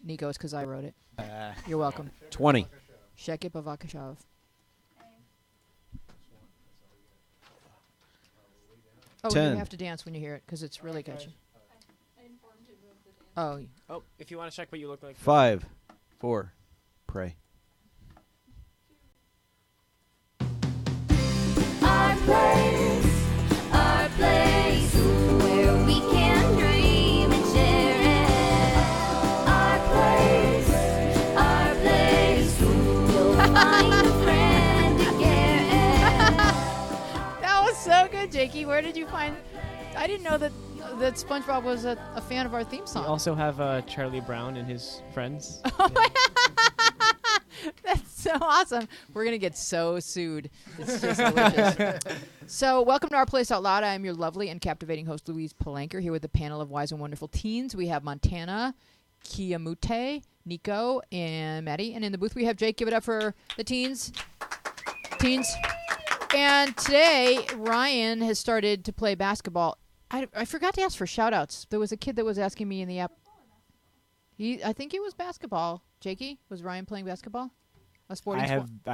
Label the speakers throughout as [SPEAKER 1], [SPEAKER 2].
[SPEAKER 1] Nico. It's because I wrote it. You're welcome.
[SPEAKER 2] 20.
[SPEAKER 1] Shekip Avakashov. Oh,
[SPEAKER 2] 10.
[SPEAKER 1] you have to dance when you hear it because it's really catchy. Oh.
[SPEAKER 3] Oh, if you want to check what you look like.
[SPEAKER 2] 5, 4, pray.
[SPEAKER 4] Our place, where we can dream and share it. Our place, you'll find a friend to care.
[SPEAKER 1] That was so good, Jakey. Where did you find... I didn't know that SpongeBob was a fan of our theme song.
[SPEAKER 3] We also have Charlie Brown and his friends.
[SPEAKER 1] That's so awesome. We're going to get so sued. It's just delicious. So welcome to Our Place Out Loud. I am your lovely and captivating host, Louise Palanker, here with a panel of wise and wonderful teens. We have Montana, Kiamute, Nico, and Maddie. And in the booth, we have Jake. Give it up for the teens. And today, Ryan has started to play basketball. I forgot to ask for shout-outs. There was a kid that was asking me in the app. I think it was basketball. Jakey, was Ryan playing basketball? A sporting
[SPEAKER 3] I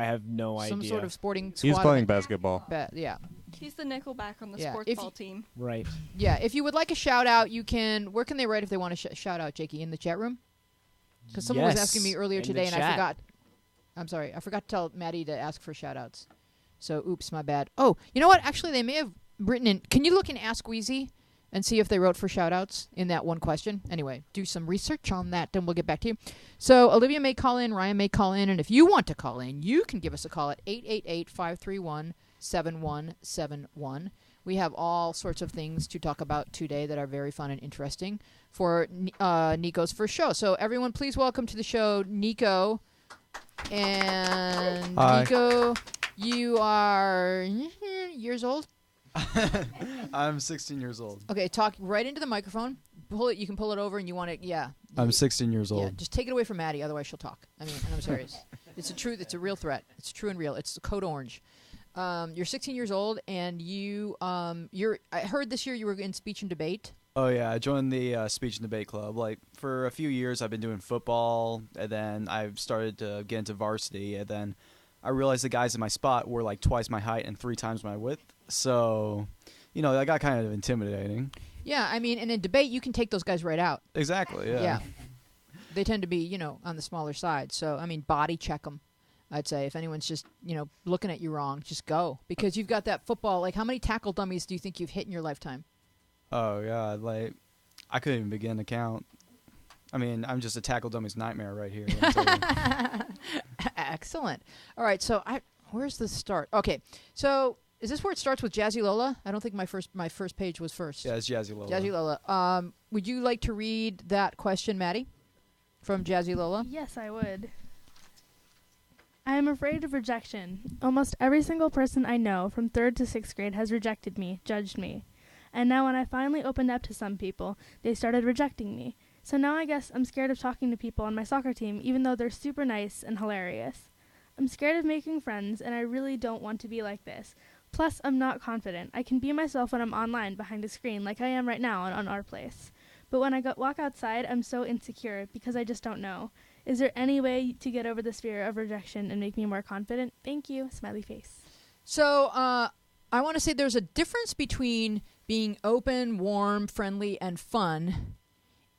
[SPEAKER 3] have no idea.
[SPEAKER 1] Some sort of sporting squad.
[SPEAKER 5] He's playing basketball.
[SPEAKER 1] Yeah.
[SPEAKER 6] He's the nickelback on the
[SPEAKER 1] Yeah,
[SPEAKER 6] sports
[SPEAKER 1] if
[SPEAKER 6] ball
[SPEAKER 1] y-
[SPEAKER 6] team.
[SPEAKER 3] Right.
[SPEAKER 1] Yeah, if you would like a shout-out, you can... Where can they write if they want to shout out, Jakey? In the chat room? Because someone was asking me earlier
[SPEAKER 3] in the
[SPEAKER 1] today, and I
[SPEAKER 3] chat.
[SPEAKER 1] forgot. I'm sorry. I forgot to tell Maddie to ask for shout-outs. So, oops, my bad. Oh, you know what? Actually, they may have written in... Can you look in Ask Wheezy and see if they wrote for shout-outs in that one question? Anyway, do some research on that, then we'll get back to you. So, Olivia may call in, Ryan may call in, and if you want to call in, you can give us a call at 888-531-7171. We have all sorts of things to talk about today that are very fun and interesting for Nico's first show. So, everyone, please welcome to the show Nico. And
[SPEAKER 7] Hi.
[SPEAKER 1] Nico, you are years old?
[SPEAKER 7] I'm 16 years old.
[SPEAKER 1] Okay, talk right into the microphone. Pull it. You can pull it over, and you want to. Yeah.
[SPEAKER 7] I'm 16 years old.
[SPEAKER 1] Yeah. Just take it away from Maddie, otherwise she'll talk. I mean, and I'm serious. It's a truth. It's a real threat. It's true and real. It's code orange. You're 16 years old, and you're. I heard this year you were in speech and debate.
[SPEAKER 7] Oh yeah, I joined the speech and debate club. Like for a few years, I've been doing football, and then I've started to get into varsity, and then I realized the guys in my spot were like twice my height and 3 times my width. So, that got kind of intimidating.
[SPEAKER 1] Yeah, I mean, and in debate, you can take those guys right out.
[SPEAKER 7] Exactly. Yeah.
[SPEAKER 1] Yeah. They tend to be, on the smaller side. So, I mean, body check them. I'd say if anyone's just, looking at you wrong, just go. Because you've got that football. Like, how many tackle dummies do you think you've hit in your lifetime?
[SPEAKER 7] Oh God, like I couldn't even begin to count. I mean, I'm just a tackle dummy's nightmare right here.
[SPEAKER 1] Excellent. All right, so where's the start? Okay, so is this where it starts with Jazzy Lola? I don't think my first page was first.
[SPEAKER 7] Yeah, it's Jazzy Lola.
[SPEAKER 1] Jazzy Lola. Would you like to read that question, Maddie, from Jazzy Lola?
[SPEAKER 8] Yes, I would. I am afraid of rejection. Almost every single person I know from 3rd to 6th grade has rejected me, judged me. And now when I finally opened up to some people, they started rejecting me. So now I guess I'm scared of talking to people on my soccer team, even though they're super nice and hilarious. I'm scared of making friends, and I really don't want to be like this. Plus, I'm not confident. I can be myself when I'm online behind a screen like I am right now on Our Place. But when I walk outside, I'm so insecure because I just don't know. Is there any way to get over this fear of rejection and make me more confident? Thank you. Smiley face.
[SPEAKER 1] So I want to say there's a difference between being open, warm, friendly, and fun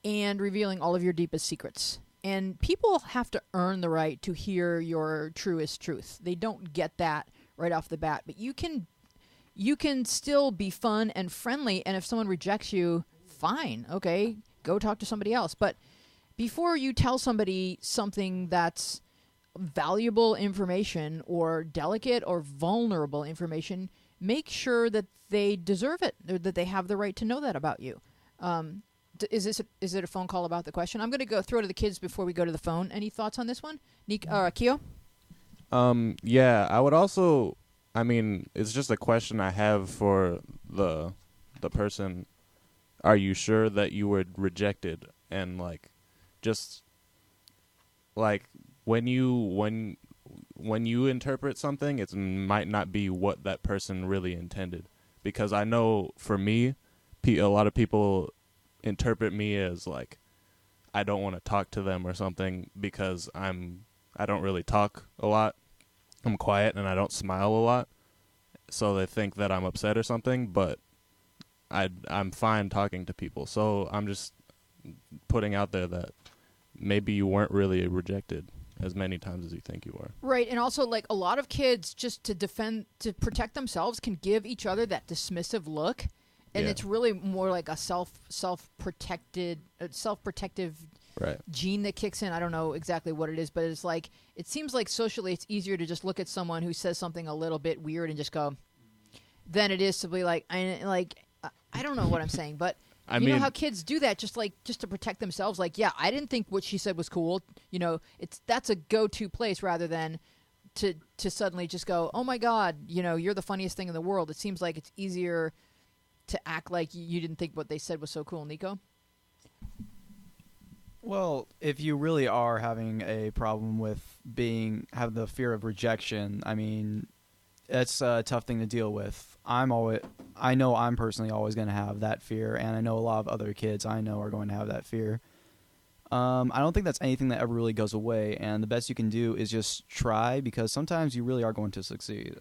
[SPEAKER 1] and revealing all of your deepest secrets. And people have to earn the right to hear your truest truth. They don't get that right off the bat. But you can still be fun and friendly, and if someone rejects you, fine, okay, go talk to somebody else. But before you tell somebody something that's valuable information or delicate or vulnerable information, make sure that they deserve it, or that they have the right to know that about you. Is it a phone call about the question? I'm going to go throw to the kids before we go to the phone. Any thoughts on this one? Keo?
[SPEAKER 5] Yeah, I would also, it's just a question I have for the person. Are you sure that you were rejected? And just when you interpret something, it might not be what that person really intended. Because I know for me, a lot of people interpret me as I don't want to talk to them or something because I don't really talk a lot. I'm quiet and I don't smile a lot. So they think that I'm upset or something, but I'm fine talking to people. So I'm just putting out there that maybe you weren't really rejected as many times as you think you were.
[SPEAKER 1] Right, and also like a lot of kids just to protect themselves can give each other that dismissive look, and
[SPEAKER 5] Yeah.
[SPEAKER 1] it's really more like a self-protective
[SPEAKER 5] Right.
[SPEAKER 1] gene that kicks in. I don't know exactly what it is, but it's like it seems like socially it's easier to just look at someone who says something a little bit weird and just go, than it is to be like I don't know what I'm saying, but you know how kids do that just to protect themselves. Like, yeah, I didn't think what she said was cool. You know, that's a go-to place rather than to suddenly just go, oh my God, you know, you're the funniest thing in the world. It seems like it's easier to act like you didn't think what they said was so cool. Nico?
[SPEAKER 7] Well, if you really are having a problem with have the fear of rejection, I mean, it's a tough thing to deal with. I know I'm personally always going to have that fear, and I know a lot of other kids I know are going to have that fear. I don't think that's anything that ever really goes away, and the best you can do is just try, because sometimes you really are going to succeed.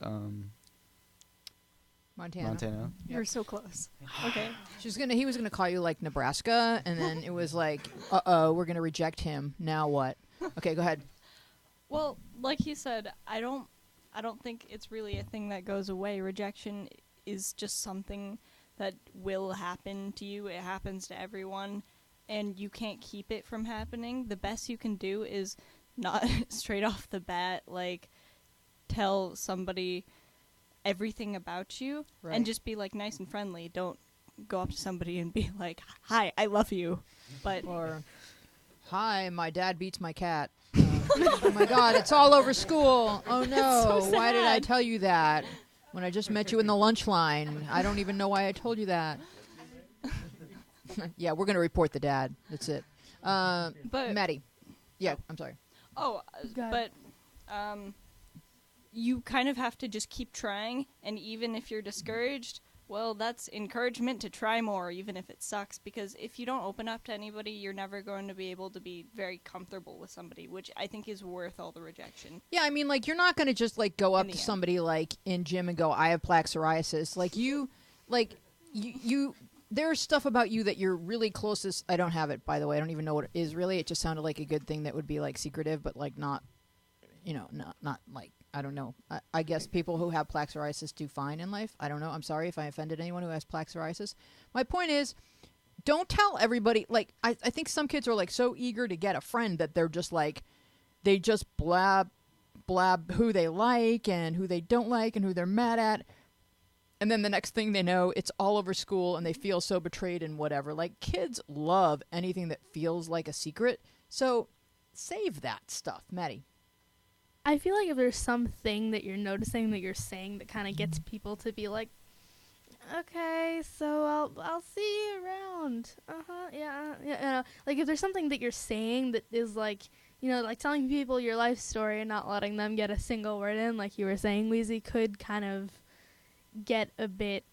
[SPEAKER 7] Montana.
[SPEAKER 6] You're so close. Okay.
[SPEAKER 1] He was gonna call you like Nebraska, and then it was like, we're gonna reject him. Now what? Okay, go ahead.
[SPEAKER 6] Well, like he said, I don't think it's really a thing that goes away. Rejection is just something that will happen to you. It happens to everyone, and you can't keep it from happening. The best you can do is not straight off the bat, like, tell somebody everything about you,
[SPEAKER 1] Right.
[SPEAKER 6] and just be, like, nice and friendly. Don't go up to somebody and be like, hi, I love you. But
[SPEAKER 1] Or, hi, my dad beats my cat. Oh my God, it's all over school. Oh no,
[SPEAKER 6] so
[SPEAKER 1] why did I
[SPEAKER 6] sad.
[SPEAKER 1] tell you that when I just met you in the lunch line? I don't even know why I told you that. Yeah, we're going to report the dad. That's it.
[SPEAKER 6] But
[SPEAKER 1] Maddie. Yeah, I'm sorry.
[SPEAKER 6] Oh,
[SPEAKER 8] Go ahead.
[SPEAKER 6] but you kind of have to just keep trying, and even if you're discouraged, well, that's encouragement to try more, even if it sucks, because if you don't open up to anybody, you're never going to be able to be very comfortable with somebody, which I think is worth all the rejection.
[SPEAKER 1] Yeah, I mean, like, you're not going to just, like, go up
[SPEAKER 6] In
[SPEAKER 1] to
[SPEAKER 6] the end.
[SPEAKER 1] somebody, like, in gym and go, I have plaque psoriasis. Like, you there's stuff about you that you're really closest. I don't have it, by the way. I don't even know what it is, really. It just sounded like a good thing that would be, like, secretive, but, like, not, you know, not like, I don't know. I guess people who have plaque psoriasis do fine in life. I don't know. I'm sorry if I offended anyone who has plaque psoriasis. My point is, don't tell everybody. Like, I think some kids are, like, so eager to get a friend that they're just, like, they just blab who they like and who they don't like and who they're mad at. And then the next thing they know, it's all over school and they feel so betrayed and whatever. Like, kids love anything that feels like a secret. So save that stuff. Maddie.
[SPEAKER 8] I feel like if there's something that you're noticing that you're saying that kind of gets people to be like, okay, so I'll see you around. Yeah. You know, like if there's something that you're saying that is like, you know, like telling people your life story and not letting them get a single word in, like you were saying, Weezy, could kind of get a bit,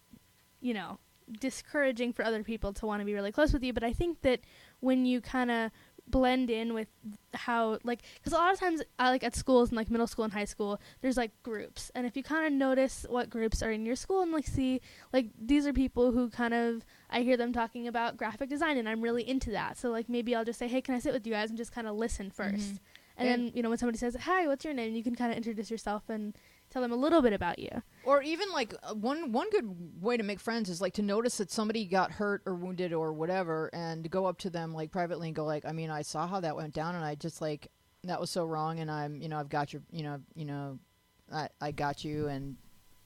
[SPEAKER 8] you know, discouraging for other people to want to be really close with you. But I think that when you kind of blend in with how, like, because a lot of times like at schools and like middle school and high school, there's like groups, and if you kind of notice what groups are in your school and like see like these are people who kind of, I hear them talking about graphic design and I'm really into that, so like maybe I'll just say, hey, can I sit with you guys, and just kind of listen first. And then, you know, when somebody says, hi, what's your name, you can kind of introduce yourself and tell them a little bit about you.
[SPEAKER 1] Or even, like, one good way to make friends is, like, to notice that somebody got hurt or wounded or whatever, and to go up to them, like, privately and go, like, I mean, I saw how that went down, and I just, like, that was so wrong, and I'm, you know, I've got your, I got you, and,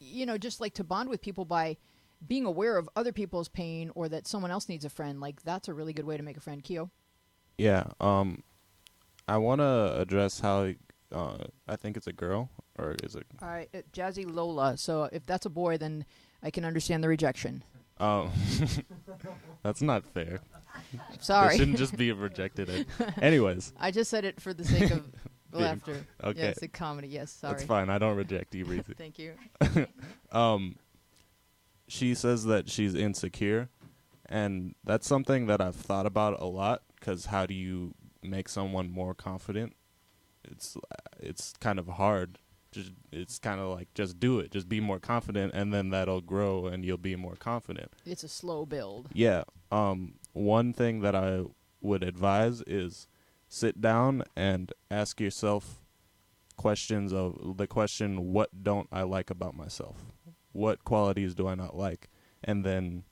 [SPEAKER 1] you know, just, like, to bond with people by being aware of other people's pain or that someone else needs a friend. Like, that's a really good way to make a friend. Keo?
[SPEAKER 5] Yeah. I want to address how I think it's a girl, or is it?
[SPEAKER 1] All right, Jazzy Lola. So if that's a boy, then I can understand the rejection.
[SPEAKER 5] Oh, that's not fair.
[SPEAKER 1] Sorry.
[SPEAKER 5] It shouldn't just be rejected. Anyways.
[SPEAKER 1] I just said it for the sake of laughter.
[SPEAKER 5] Okay.
[SPEAKER 1] Yes, a comedy. Yes, sorry.
[SPEAKER 5] That's fine. I don't reject you, Breezy.
[SPEAKER 1] Thank you.
[SPEAKER 5] She says that she's insecure, and that's something that I've thought about a lot, because how do you make someone more confident? It's kind of hard. It's kind of like, just do it. Just be more confident, and then that'll grow, and you'll be more confident.
[SPEAKER 1] It's a slow build.
[SPEAKER 5] Yeah. One thing that I would advise is sit down and ask yourself questions of the question, what don't I like about myself? What qualities do I not like? And then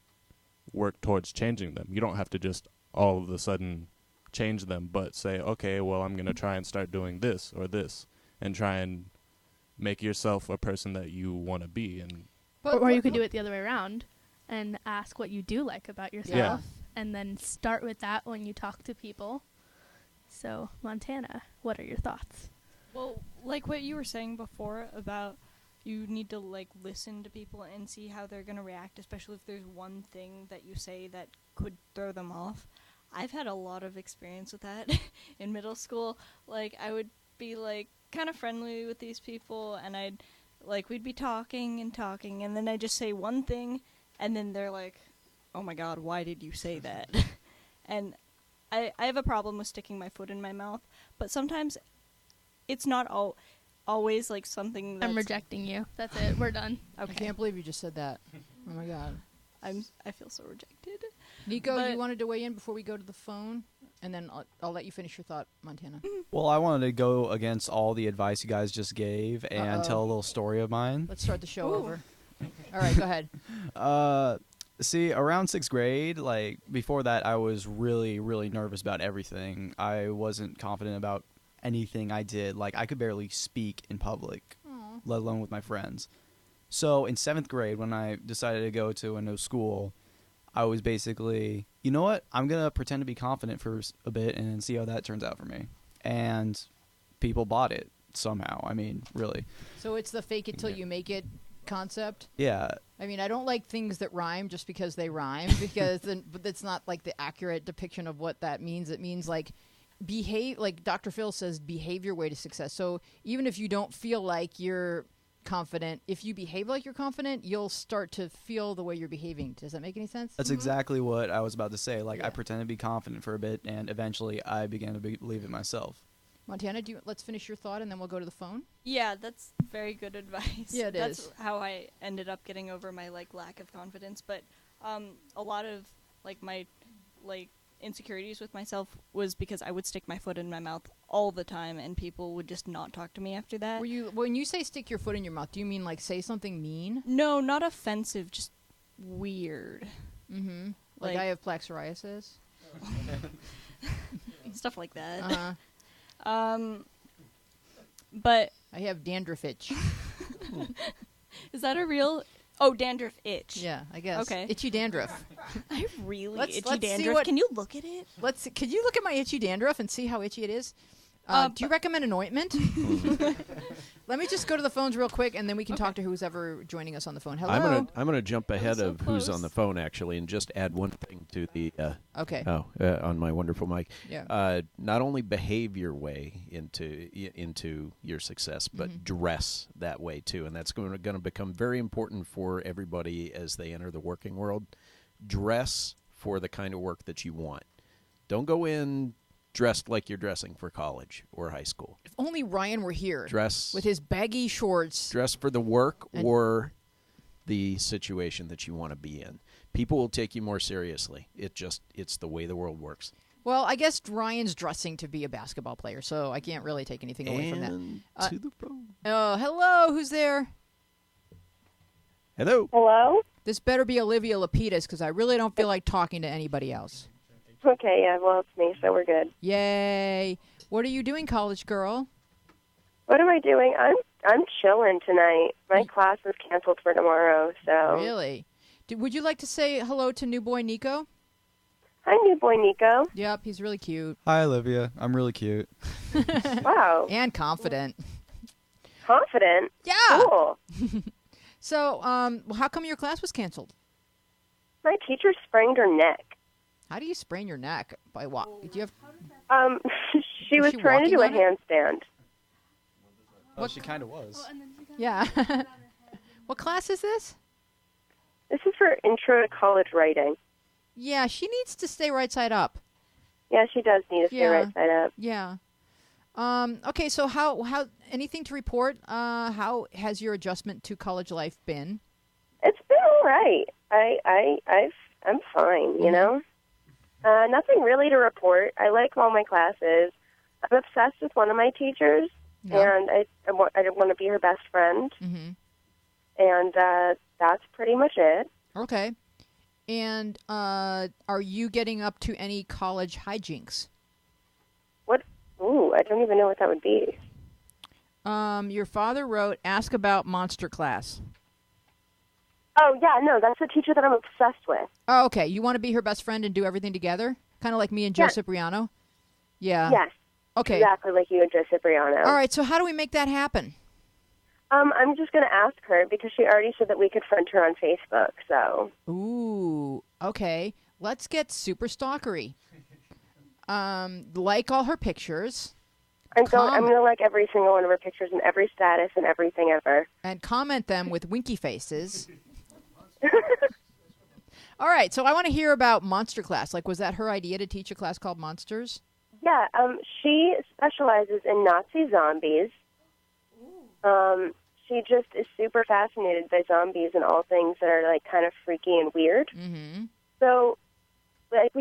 [SPEAKER 5] work towards changing them. You don't have to just all of a sudden change them, but say, okay, well, I'm going to try and start doing this or this, and try and make yourself a person that you want to be. And
[SPEAKER 8] Or you could do it the other way around and ask what you do like about yourself, and then start with that when you talk to people. So, Montana, what are your thoughts?
[SPEAKER 6] Well, like what you were saying before about you need to like listen to people and see how they're going to react, especially if there's one thing that you say that could throw them off. I've had a lot of experience with that in middle school. Like, I would be like kind of friendly with these people, and we'd be talking, and then I'd just say one thing, and then they're like, oh my god, why did you say that? And I have a problem with sticking my foot in my mouth, but sometimes it's not always like something that's...
[SPEAKER 8] I'm rejecting you. That's it. We're done.
[SPEAKER 1] Okay. I can't believe you just said that. Oh my god.
[SPEAKER 6] I feel so rejected.
[SPEAKER 1] Nico, you wanted to weigh in before we go to the phone? And then I'll let you finish your thought, Montana.
[SPEAKER 7] Well, I wanted to go against all the advice you guys just gave and tell a little story of mine.
[SPEAKER 1] Let's start the show over. All right, go ahead.
[SPEAKER 7] See, around 6th grade, like, before that, I was really, really nervous about everything. I wasn't confident about anything I did. Like, I could barely speak in public, let alone with my friends. So, in 7th grade, when I decided to go to a new school, I was basically, you know what? I'm going to pretend to be confident for a bit and see how that turns out for me. And people bought it somehow. I mean, really.
[SPEAKER 1] So it's the fake it till you make it concept?
[SPEAKER 7] Yeah.
[SPEAKER 1] I mean, I don't like things that rhyme just because they rhyme, because but it's not like the accurate depiction of what that means. It means like behave, like Dr. Phil says, behave your way to success. So even if you don't feel like you're confident, if you behave like you're confident, you'll start to feel the way you're behaving. Does that make any sense?
[SPEAKER 7] That's exactly what I was about to say. Like, I pretended to be confident for a bit, and eventually I began to believe it myself.
[SPEAKER 1] Montana, let's finish your thought, and then we'll go to the phone.
[SPEAKER 6] Yeah, that's very good advice.
[SPEAKER 1] Yeah,
[SPEAKER 6] That's how I ended up getting over my lack of confidence. But a lot of my insecurities with myself was because I would stick my foot in my mouth all the time, and people would just not talk to me after that.
[SPEAKER 1] When you say stick your foot in your mouth, do you mean like say something mean?
[SPEAKER 6] No, not offensive, just weird.
[SPEAKER 1] Mm-hmm. Like I have plaque psoriasis.
[SPEAKER 6] Stuff like that.
[SPEAKER 1] Uh-huh.
[SPEAKER 6] But
[SPEAKER 1] I have dandruff itch.
[SPEAKER 6] Is that a real? Oh, dandruff itch.
[SPEAKER 1] Yeah, I guess.
[SPEAKER 6] Okay.
[SPEAKER 1] Itchy dandruff.
[SPEAKER 6] I have really itchy
[SPEAKER 1] let's
[SPEAKER 6] dandruff. Can you look at it?
[SPEAKER 1] Could you look at my itchy dandruff and see how itchy it is? Do you recommend an ointment? Let me just go to the phones real quick, and then we can talk to who's ever joining us on the phone. Hello.
[SPEAKER 2] I'm gonna jump ahead
[SPEAKER 6] so
[SPEAKER 2] of who's
[SPEAKER 6] close.
[SPEAKER 2] on the phone actually, and just add one thing to the.
[SPEAKER 1] Okay.
[SPEAKER 2] On my wonderful mic.
[SPEAKER 1] Yeah.
[SPEAKER 2] Not only behave your way into your success, but dress that way too, and that's going to become very important for everybody as they enter the working world. Dress for the kind of work that you want. Don't go in dressed like you're dressing for college or high school.
[SPEAKER 1] If only Ryan were here.
[SPEAKER 2] Dress
[SPEAKER 1] with his baggy shorts.
[SPEAKER 2] Dress for the work or the situation that you want to be in. People will take you more seriously. It's the way the world works.
[SPEAKER 1] Well, I guess Ryan's dressing to be a basketball player, so I can't really take anything away from that.
[SPEAKER 2] To the phone.
[SPEAKER 1] Oh, hello. Who's there?
[SPEAKER 2] Hello.
[SPEAKER 9] Hello?
[SPEAKER 1] This better be Olivia Lapidus, because I really don't feel like talking to anybody else.
[SPEAKER 9] Okay, yeah, well, it's me, so we're good.
[SPEAKER 1] Yay. What are you doing, college girl?
[SPEAKER 9] What am I doing? I'm chilling tonight. My class is canceled for tomorrow, so...
[SPEAKER 1] Really? Would you like to say hello to new boy Nico?
[SPEAKER 9] Hi, new boy Nico.
[SPEAKER 1] Yep, he's really cute.
[SPEAKER 7] Hi, Olivia. I'm really cute.
[SPEAKER 9] Wow.
[SPEAKER 1] And confident.
[SPEAKER 9] Confident?
[SPEAKER 1] Yeah.
[SPEAKER 9] Cool.
[SPEAKER 1] So, how come your class was canceled?
[SPEAKER 9] My teacher sprained her neck.
[SPEAKER 1] How do you sprain your neck? By what? Do you have?
[SPEAKER 9] She was
[SPEAKER 1] she
[SPEAKER 9] trying to do a
[SPEAKER 1] walking on
[SPEAKER 9] handstand.
[SPEAKER 7] Well, she kind of was.
[SPEAKER 1] Yeah. What class is this?
[SPEAKER 9] This is for Intro to College Writing.
[SPEAKER 1] Yeah, she needs to stay right side up.
[SPEAKER 9] Yeah, she does need to stay
[SPEAKER 1] Yeah.
[SPEAKER 9] right side up.
[SPEAKER 1] Yeah. Okay, so how anything to report? How has your adjustment to college life been?
[SPEAKER 9] It's been all right. I'm fine, you know? Nothing really to report. I like all my classes. I'm obsessed with one of my teachers, and I want to be her best friend.
[SPEAKER 1] Mm-hmm.
[SPEAKER 9] And that's pretty much it.
[SPEAKER 1] Okay. And are you getting up to any college hijinks?
[SPEAKER 9] What? Ooh, I don't even know what that would be.
[SPEAKER 1] Your father wrote, "Ask about monster class."
[SPEAKER 9] Oh, yeah, no, that's the teacher that I'm obsessed with.
[SPEAKER 1] Oh, okay. You want to be her best friend and do everything together? Kind of like me and Joe
[SPEAKER 9] Yeah.
[SPEAKER 1] Cipriano? Yeah.
[SPEAKER 9] Yes.
[SPEAKER 1] Okay.
[SPEAKER 9] Exactly like you and Joe Cipriano.
[SPEAKER 1] All right, so how do we make that happen?
[SPEAKER 9] I'm just going to ask her because she already said that we could friend her on Facebook, so.
[SPEAKER 1] Ooh, okay. Let's get super stalkery. Like all her pictures.
[SPEAKER 9] I'm going to like every single one of her pictures and every status and everything ever.
[SPEAKER 1] And comment them with winky faces. All right, so I want to hear about Monster Class. Like, was that her idea to teach a class called Monsters?
[SPEAKER 9] Yeah, she specializes in Nazi zombies. She just is super fascinated by zombies and all things that are, like, kind of freaky and weird.
[SPEAKER 1] Mm-hmm.
[SPEAKER 9] So, like,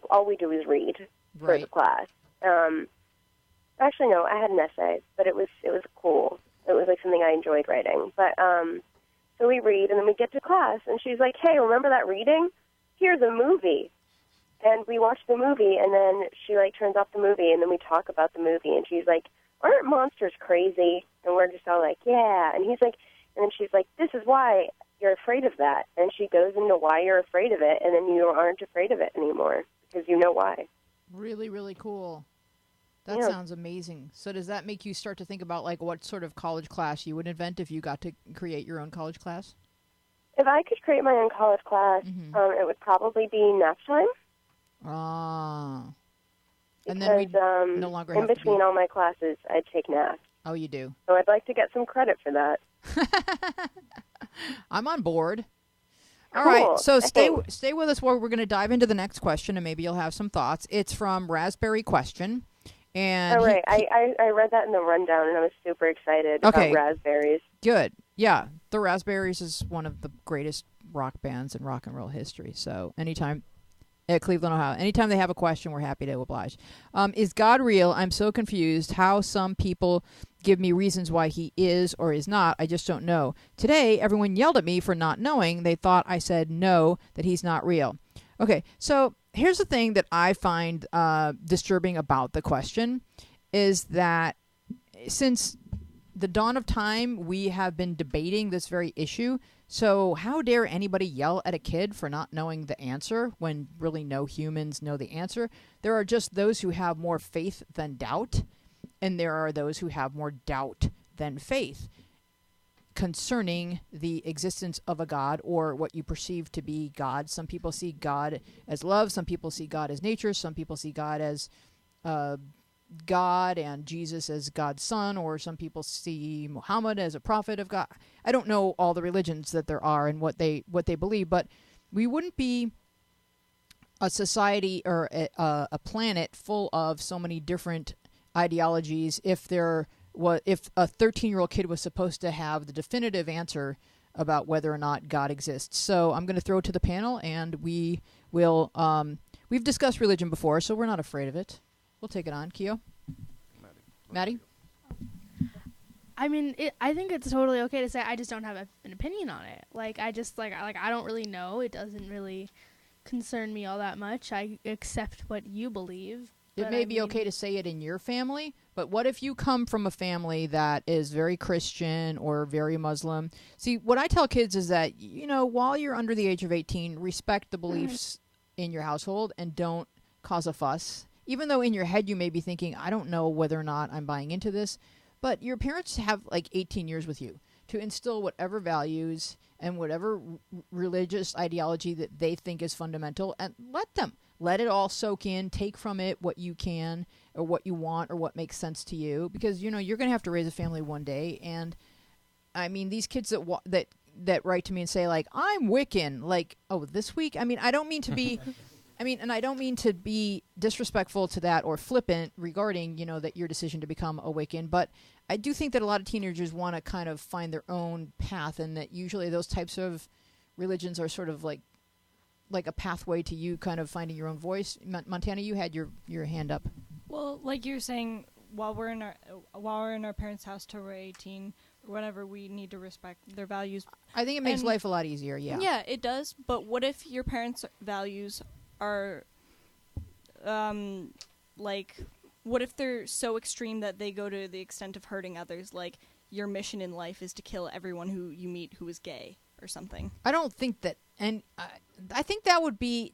[SPEAKER 9] all we do is read for the class. Actually, no, I had an essay, but it was cool. It was, like, something I enjoyed writing. But, so we read, and then we get to class, and she's like, hey, remember that reading? Here's a movie. And we watch the movie, and then she, like, turns off the movie, and then we talk about the movie, and she's like, aren't monsters crazy? And we're just all like, yeah. And he's like, and then she's like, this is why you're afraid of that. And she goes into why you're afraid of it, and then you aren't afraid of it anymore, because you know why.
[SPEAKER 1] Really, really cool. That
[SPEAKER 9] Yeah.
[SPEAKER 1] sounds amazing. So does that make you start to think about, like, what sort of college class you would invent if you got to create your own college class?
[SPEAKER 9] If I could create my own college class, it would probably be nap time.
[SPEAKER 1] Ah. And
[SPEAKER 9] Because,
[SPEAKER 1] then we no longer
[SPEAKER 9] in
[SPEAKER 1] have to
[SPEAKER 9] between
[SPEAKER 1] be...
[SPEAKER 9] all my classes, I take naps.
[SPEAKER 1] Oh, you do?
[SPEAKER 9] So I'd like to get some credit for that.
[SPEAKER 1] I'm on board. All
[SPEAKER 9] Cool.
[SPEAKER 1] right, so
[SPEAKER 9] Thanks.
[SPEAKER 1] stay with us while we're going to dive into the next question, and maybe you'll have some thoughts. It's from Raspberry Question. And
[SPEAKER 9] All right, I read that in the rundown, and I was super excited
[SPEAKER 1] Okay.
[SPEAKER 9] about raspberries.
[SPEAKER 1] Good. Yeah, the Raspberries is one of the greatest rock bands in rock and roll history. So anytime at Cleveland, Ohio, anytime they have a question, we're happy to oblige. Is God real? I'm so confused how some people give me reasons why he is or is not. I just don't know. Today, everyone yelled at me for not knowing. They thought I said no, that he's not real. Okay, so here's the thing that I find disturbing about the question is that since the dawn of time, we have been debating this very issue. So how dare anybody yell at a kid for not knowing the answer when really no humans know the answer? There are just those who have more faith than doubt, and there are those who have more doubt than faith concerning the existence of a God or what you perceive to be God. Some people see God as love. Some people see God as nature. Some people see God as God and Jesus as God's son, or some people see Muhammad as a prophet of God. I don't know all the religions that there are and what they believe, but we wouldn't be a society or a planet full of so many different ideologies if a 13-year-old kid was supposed to have the definitive answer about whether or not God exists. So I'm going to throw it to the panel, and we will. We've discussed religion before, so we're not afraid of it. We'll take it on. Keo? Maddie?
[SPEAKER 8] I mean, I think it's totally okay to say I just don't have an opinion on it. Like, I just, I don't really know. It doesn't really concern me all that much. I accept what you believe.
[SPEAKER 1] It may be okay to say it in your family, but what if you come from a family that is very Christian or very Muslim? See, what I tell kids is that, while you're under the age of 18, respect the beliefs in your household and don't cause a fuss. Even though in your head you may be thinking, I don't know whether or not I'm buying into this, but your parents have like 18 years with you to instill whatever values and whatever religious ideology that they think is fundamental, and let it all soak in, take from it what you can or what you want or what makes sense to you, because you're going to have to raise a family one day. And I mean, these kids that write to me and say like, I'm Wiccan, like, oh, this week? I mean, I don't mean to be I mean, and I don't mean to be disrespectful to that or flippant regarding, that your decision to become awakened, but I do think that a lot of teenagers want to kind of find their own path, and that usually those types of religions are sort of like a pathway to you kind of finding your own voice. Montana, you had your hand up.
[SPEAKER 6] Well, like you're saying, while we're in our parents' house till we're 18 or whatever, we need to respect their values.
[SPEAKER 1] I think it makes life a lot easier. Yeah.
[SPEAKER 6] Yeah, it does. But what if your parents' values are, what if they're so extreme that they go to the extent of hurting others? Like, your mission in life is to kill everyone who you meet who is gay or something.
[SPEAKER 1] I don't think that, and I think that would be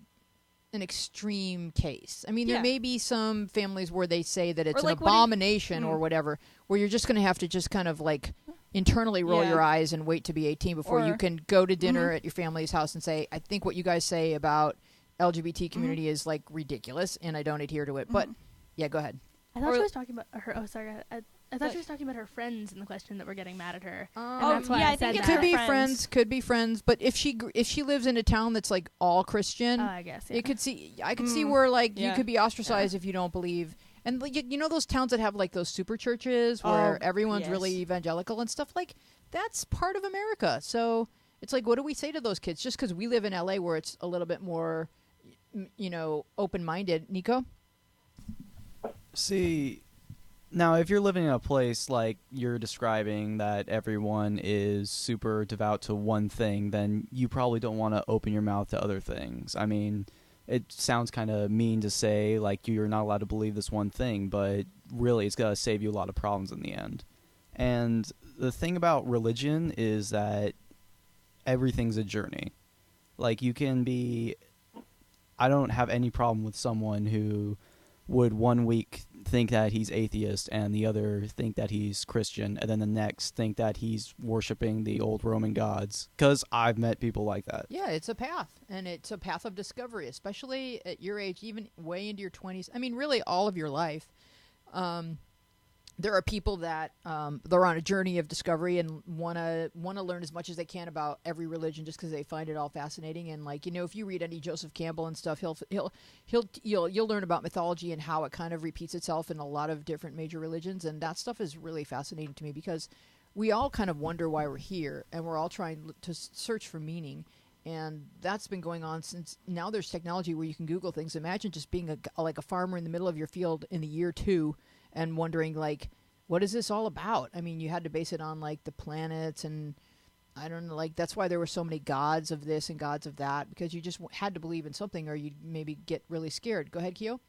[SPEAKER 1] an extreme case. I mean, there may be some families where they say that it's an abomination or whatever, where you're just going to have to just kind of like internally roll your eyes and wait to be 18 before you can go to dinner at your family's house and say, I think what you guys say about LGBT community is like ridiculous and I don't adhere to it. But yeah, go ahead.
[SPEAKER 8] I thought she was talking about her. Oh, sorry. I thought she was talking about her friends in the question that were getting mad at her. And that's why I said
[SPEAKER 1] it could be friends. Could be friends. But if she lives in a town that's like all Christian,
[SPEAKER 8] I guess
[SPEAKER 1] I could see where like you could be ostracized if you don't believe. And like, those towns that have like those super churches where everyone's really evangelical and stuff, like that's part of America. So it's like, what do we say to those kids? Just because we live in LA where it's a little bit more, open-minded. Nico?
[SPEAKER 7] See, now if you're living in a place like you're describing that everyone is super devout to one thing, then you probably don't want to open your mouth to other things. I mean, it sounds kind of mean to say like you're not allowed to believe this one thing, but really it's going to save you a lot of problems in the end. And the thing about religion is that everything's a journey. Like you can be, I don't have any problem with someone who would 1 week think that he's atheist and the other think that he's Christian and then the next think that he's worshiping the old Roman gods, because I've met people like that.
[SPEAKER 1] Yeah, it's a path, and it's a path of discovery, especially at your age, even way into your 20s. I mean, really all of your life. There are people that they're on a journey of discovery and want to learn as much as they can about every religion just because they find it all fascinating. And like, if you read any Joseph Campbell and stuff, you'll learn about mythology and how it kind of repeats itself in a lot of different major religions. And that stuff is really fascinating to me because we all kind of wonder why we're here, and we're all trying to search for meaning. And that's been going on since now there's technology where you can Google things. Imagine just being like a farmer in the middle of your field in the year 2 and wondering, like, what is this all about? I mean, you had to base it on, like, the planets, and I don't know, like, that's why there were so many gods of this and gods of that, because you just had to believe in something or you'd maybe get really scared. Go ahead, Kyo.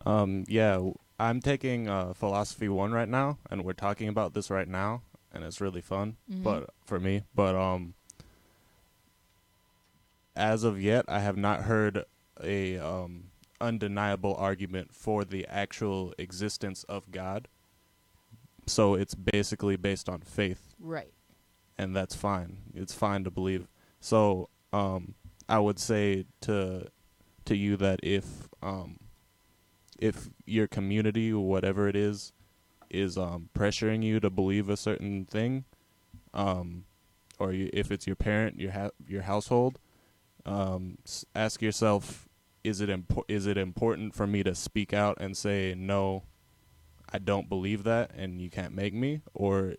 [SPEAKER 5] Yeah, I'm taking Philosophy 1 right now, and we're talking about this right now, and it's really fun but for me. But as of yet, I have not heard a undeniable argument for the actual existence of God. So it's basically based on faith. Right. And that's fine. It's fine to believe. So I would say to you that if your community, whatever it is pressuring you to believe a certain thing, or if it's your parent, your household, ask yourself, is it important for me to speak out and say, no, I don't believe that and you can't make me? Or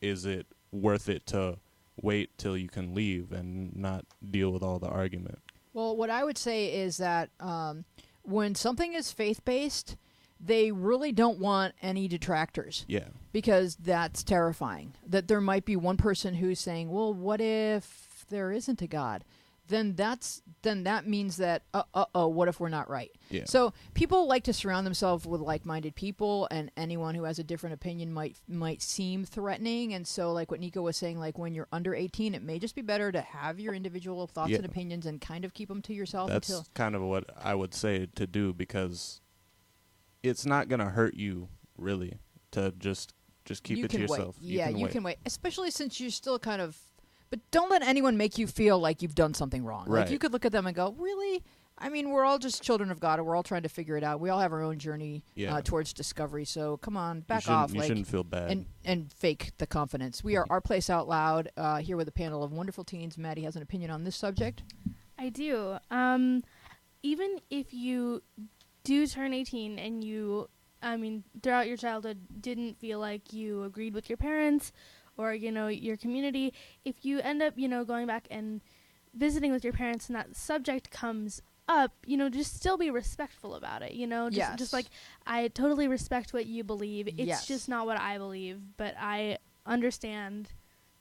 [SPEAKER 5] is it worth it to wait till you can leave and not deal with all the argument?
[SPEAKER 1] Well, what I would say is that when something is faith-based, they really don't want any detractors. Yeah. Because that's terrifying. That there might be one person who's saying, well, what if there isn't a God? Then that means that what if we're not right? Yeah. So people like to surround themselves with like-minded people, and anyone who has a different opinion might seem threatening. And so, like what Nico was saying, like when you're under 18, it may just be better to have your individual thoughts and opinions and kind of keep them to yourself.
[SPEAKER 5] That's kind of what I would say to do, because it's not going to hurt you really to just keep it to yourself.
[SPEAKER 1] You can wait, especially since you're still kind of. But don't let anyone make you feel like you've done something wrong. Right. Like you could look at them and go, really? I mean, we're all just children of God, and we're all trying to figure it out. We all have our own journey towards discovery. So come on, back off.
[SPEAKER 5] You shouldn't feel bad.
[SPEAKER 1] And fake the confidence. We are Our Place Out Loud here with a panel of wonderful teens. Maddie has an opinion on this subject.
[SPEAKER 8] I do. even if you do turn 18 and you, throughout your childhood didn't feel like you agreed with your parents or, your community, if you end up, going back and visiting with your parents and that subject comes up, just still be respectful about it, just like, I totally respect what you believe. It's just not what I believe, but I understand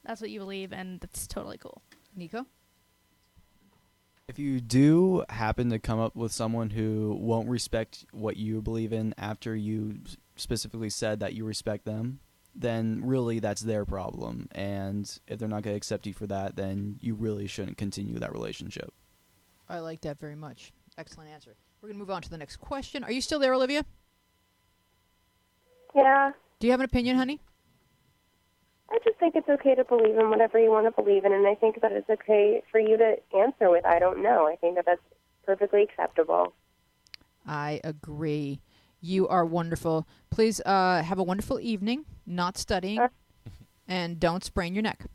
[SPEAKER 8] that's what you believe, and that's totally cool.
[SPEAKER 1] Nico?
[SPEAKER 7] If you do happen to come up with someone who won't respect what you believe in after you specifically said that you respect them, then really that's their problem. And if they're not going to accept you for that, then you really shouldn't continue that relationship.
[SPEAKER 1] I like that very much. Excellent answer. We're going to move on to the next question. Are you still there, Olivia?
[SPEAKER 9] Yeah.
[SPEAKER 1] Do you have an opinion, honey?
[SPEAKER 9] I just think it's okay to believe in whatever you want to believe in, and I think that it's okay for you to answer with, I don't know. I think that that's perfectly acceptable.
[SPEAKER 1] I agree. You are wonderful. Please have a wonderful evening, not studying, and don't sprain your neck.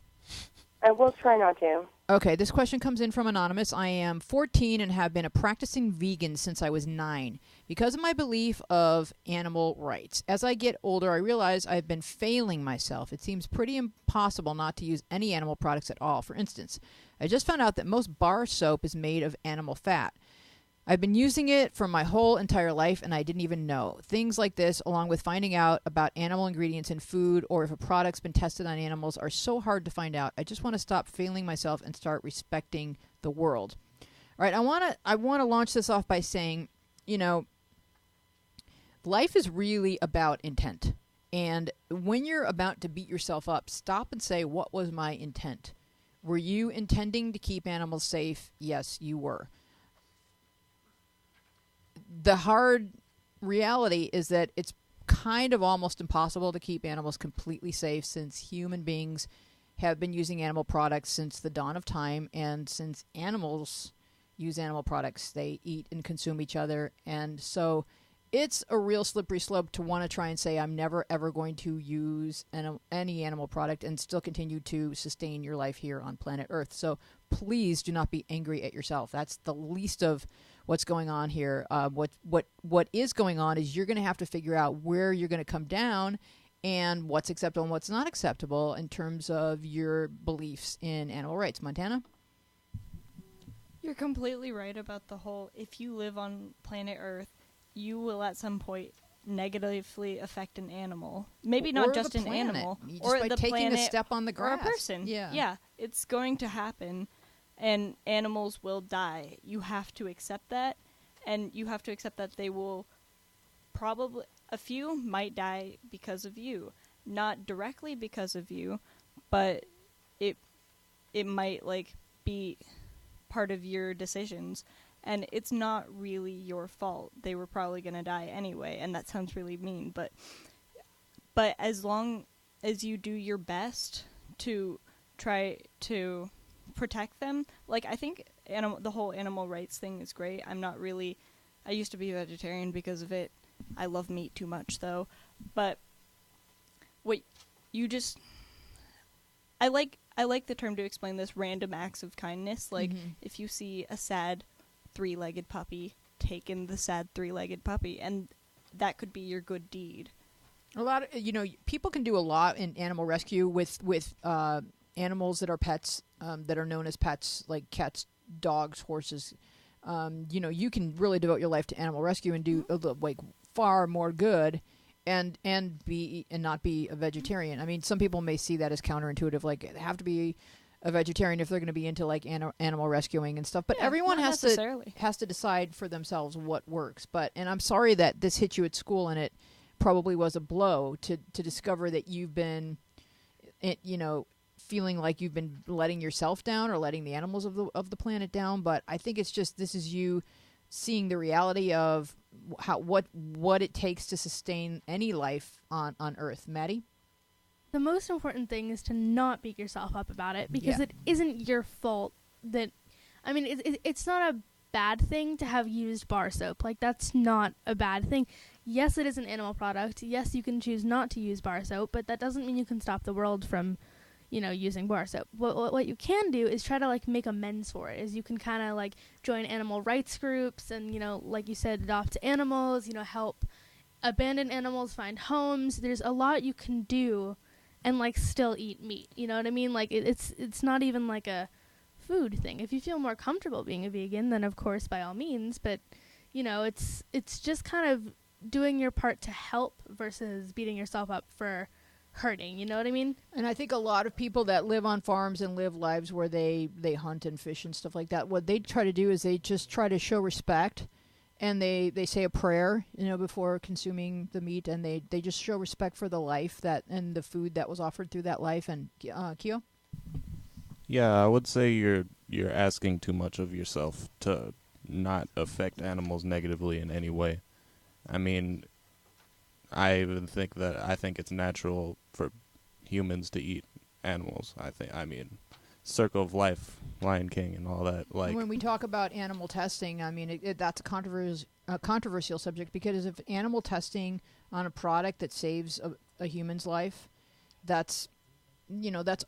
[SPEAKER 9] I will try not to.
[SPEAKER 1] Okay, this question comes in from Anonymous. I am 14 and have been a practicing vegan since I was 9 because of my belief of animal rights. As I get older, I realize I've been failing myself. It seems pretty impossible not to use any animal products at all. For instance, I just found out that most bar soap is made of animal fat. I've been using it for my whole entire life, and I didn't even know. Things like this, along with finding out about animal ingredients in food or if a product's been tested on animals, are so hard to find out. I just want to stop failing myself and start respecting the world. All right, I want to launch this off by saying, life is really about intent. And when you're about to beat yourself up, stop and say, what was my intent? Were you intending to keep animals safe? Yes, you were. The hard reality is that it's kind of almost impossible to keep animals completely safe since human beings have been using animal products since the dawn of time, and since animals use animal products, they eat and consume each other. And so it's a real slippery slope to want to try and say, I'm never, ever going to use any animal product and still continue to sustain your life here on planet Earth. So please do not be angry at yourself. That's the least of what's going on here. What is going on is you're going to have to figure out where you're going to come down and what's acceptable and what's not acceptable in terms of your beliefs in animal rights. Montana?
[SPEAKER 6] You're completely right about the whole, if you live on planet Earth, you will at some point negatively affect an animal. Maybe not just an animal.
[SPEAKER 1] Just
[SPEAKER 6] or
[SPEAKER 1] by
[SPEAKER 6] the
[SPEAKER 1] taking
[SPEAKER 6] planet,
[SPEAKER 1] a step on the grass.
[SPEAKER 6] Or a person. Yeah, it's going to happen. And animals will die. You have to accept that. And you have to accept that they will probably, a few might die because of you. Not directly because of you, but it might, be part of your decisions. And it's not really your fault. They were probably going to die anyway, and that sounds really mean. But as long as you do your best to try to protect them, I think the whole animal rights thing is great. I used to be vegetarian because of it. I love meat too much, though. But I like the term to explain this, random acts of kindness. If you see a sad three-legged puppy, take in the sad three-legged puppy, and that could be your good deed.
[SPEAKER 1] A lot of people can do a lot in animal rescue with animals that are pets, that are known as pets, like cats, dogs, horses. You can really devote your life to animal rescue and do far more good, and not be a vegetarian. I mean, some people may see that as counterintuitive, they have to be a vegetarian if they're going to be into animal rescuing and stuff. But everyone has to decide for themselves what works. And I'm sorry that this hit you at school, and it probably was a blow to discover that you've been, feeling like you've been letting yourself down or letting the animals of the planet down. But I think it's just, this is you seeing the reality of what it takes to sustain any life on Earth. Maddie?
[SPEAKER 8] The most important thing is to not beat yourself up about it, because it isn't your fault that, it's not a bad thing to have used bar soap. That's not a bad thing. Yes, it is an animal product. Yes, you can choose not to use bar soap, but that doesn't mean you can stop the world from, using bar soap. What you can do is try to like make amends for it. Is you can kind of like join animal rights groups and like you said, adopt animals. Help abandoned animals find homes. There's a lot you can do, and like still eat meat. You know what I mean? Like it's not even like a food thing. If you feel more comfortable being a vegan, then of course by all means. But it's just kind of doing your part to help versus beating yourself up for hurting, you know what I mean?
[SPEAKER 1] And I think a lot of people that live on farms and live lives where they hunt and fish and stuff like that, what they try to do is they just try to show respect, and they say a prayer, before consuming the meat, and they just show respect for the life that and the food that was offered through that life. And Keo?
[SPEAKER 5] Yeah, I would say you're asking too much of yourself to not affect animals negatively in any way. I mean, I even think it's natural for humans to eat animals. I mean, Circle of Life, Lion King, and all that. Like
[SPEAKER 1] when we talk about animal testing, I mean that's a controversial subject, because if animal testing on a product that saves a human's life, that's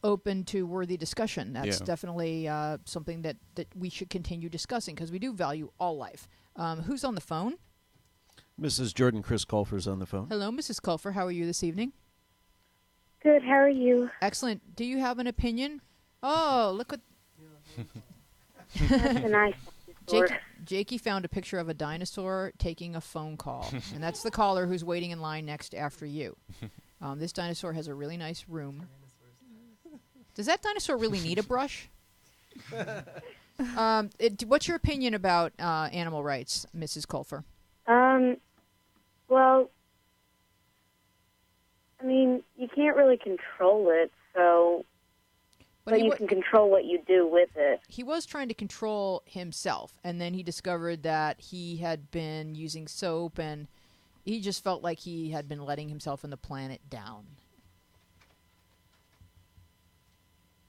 [SPEAKER 1] open to worthy discussion. That's definitely something that we should continue discussing, because we do value all life. Who's on the phone?
[SPEAKER 2] Mrs. Jordan Chris Colfer's on the phone.
[SPEAKER 1] Hello, Mrs. Colfer. How are you this evening?
[SPEAKER 9] Good. How are you?
[SPEAKER 1] Excellent. Do you have an opinion? Oh, look what...
[SPEAKER 9] That's a nice dinosaur.
[SPEAKER 1] Jakey found a picture of a dinosaur taking a phone call, and that's the caller who's waiting in line next after you. This dinosaur has a really nice room. Does that dinosaur really need a brush? What's your opinion about animal rights, Mrs. Colfer?
[SPEAKER 9] Well, I mean, you can't really control it, but you can control what you do with it.
[SPEAKER 1] He was trying to control himself, and then he discovered that he had been using soap, and he just felt like he had been letting himself and the planet down.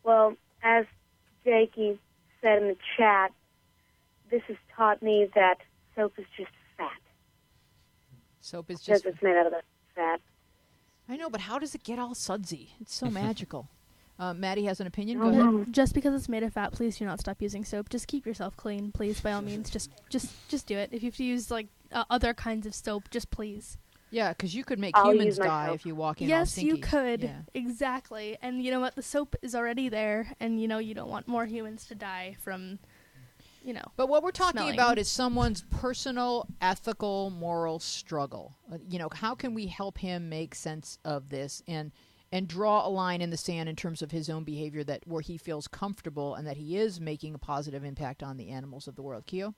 [SPEAKER 9] Well, as Jakey said in the chat, this has taught me that soap is just fat.
[SPEAKER 1] Soap is just...
[SPEAKER 9] Because it's made out of the fat.
[SPEAKER 1] I know, but how does it get all sudsy? It's so magical. Maddie has an opinion.
[SPEAKER 9] Oh,
[SPEAKER 1] Go
[SPEAKER 9] no.
[SPEAKER 1] ahead.
[SPEAKER 8] Just because it's made of fat, please do not stop using soap. Just keep yourself clean, please, by all means. Just do it. If you have to use like other kinds of soap, just please.
[SPEAKER 1] Yeah, because you could make
[SPEAKER 9] I'll
[SPEAKER 1] humans
[SPEAKER 9] use my
[SPEAKER 1] die
[SPEAKER 9] soap.
[SPEAKER 1] if you walk in all
[SPEAKER 8] Yes,
[SPEAKER 1] stinky.
[SPEAKER 8] you could.
[SPEAKER 1] Yeah.
[SPEAKER 8] Exactly. And you know what? The soap is already there, and you don't want more humans to die from,
[SPEAKER 1] But what we're talking
[SPEAKER 8] smelling.
[SPEAKER 1] about is someone's personal, ethical, moral struggle. How can we help him make sense of this and draw a line in the sand in terms of his own behavior where he feels comfortable and that he is making a positive impact on the animals of the world? Keo?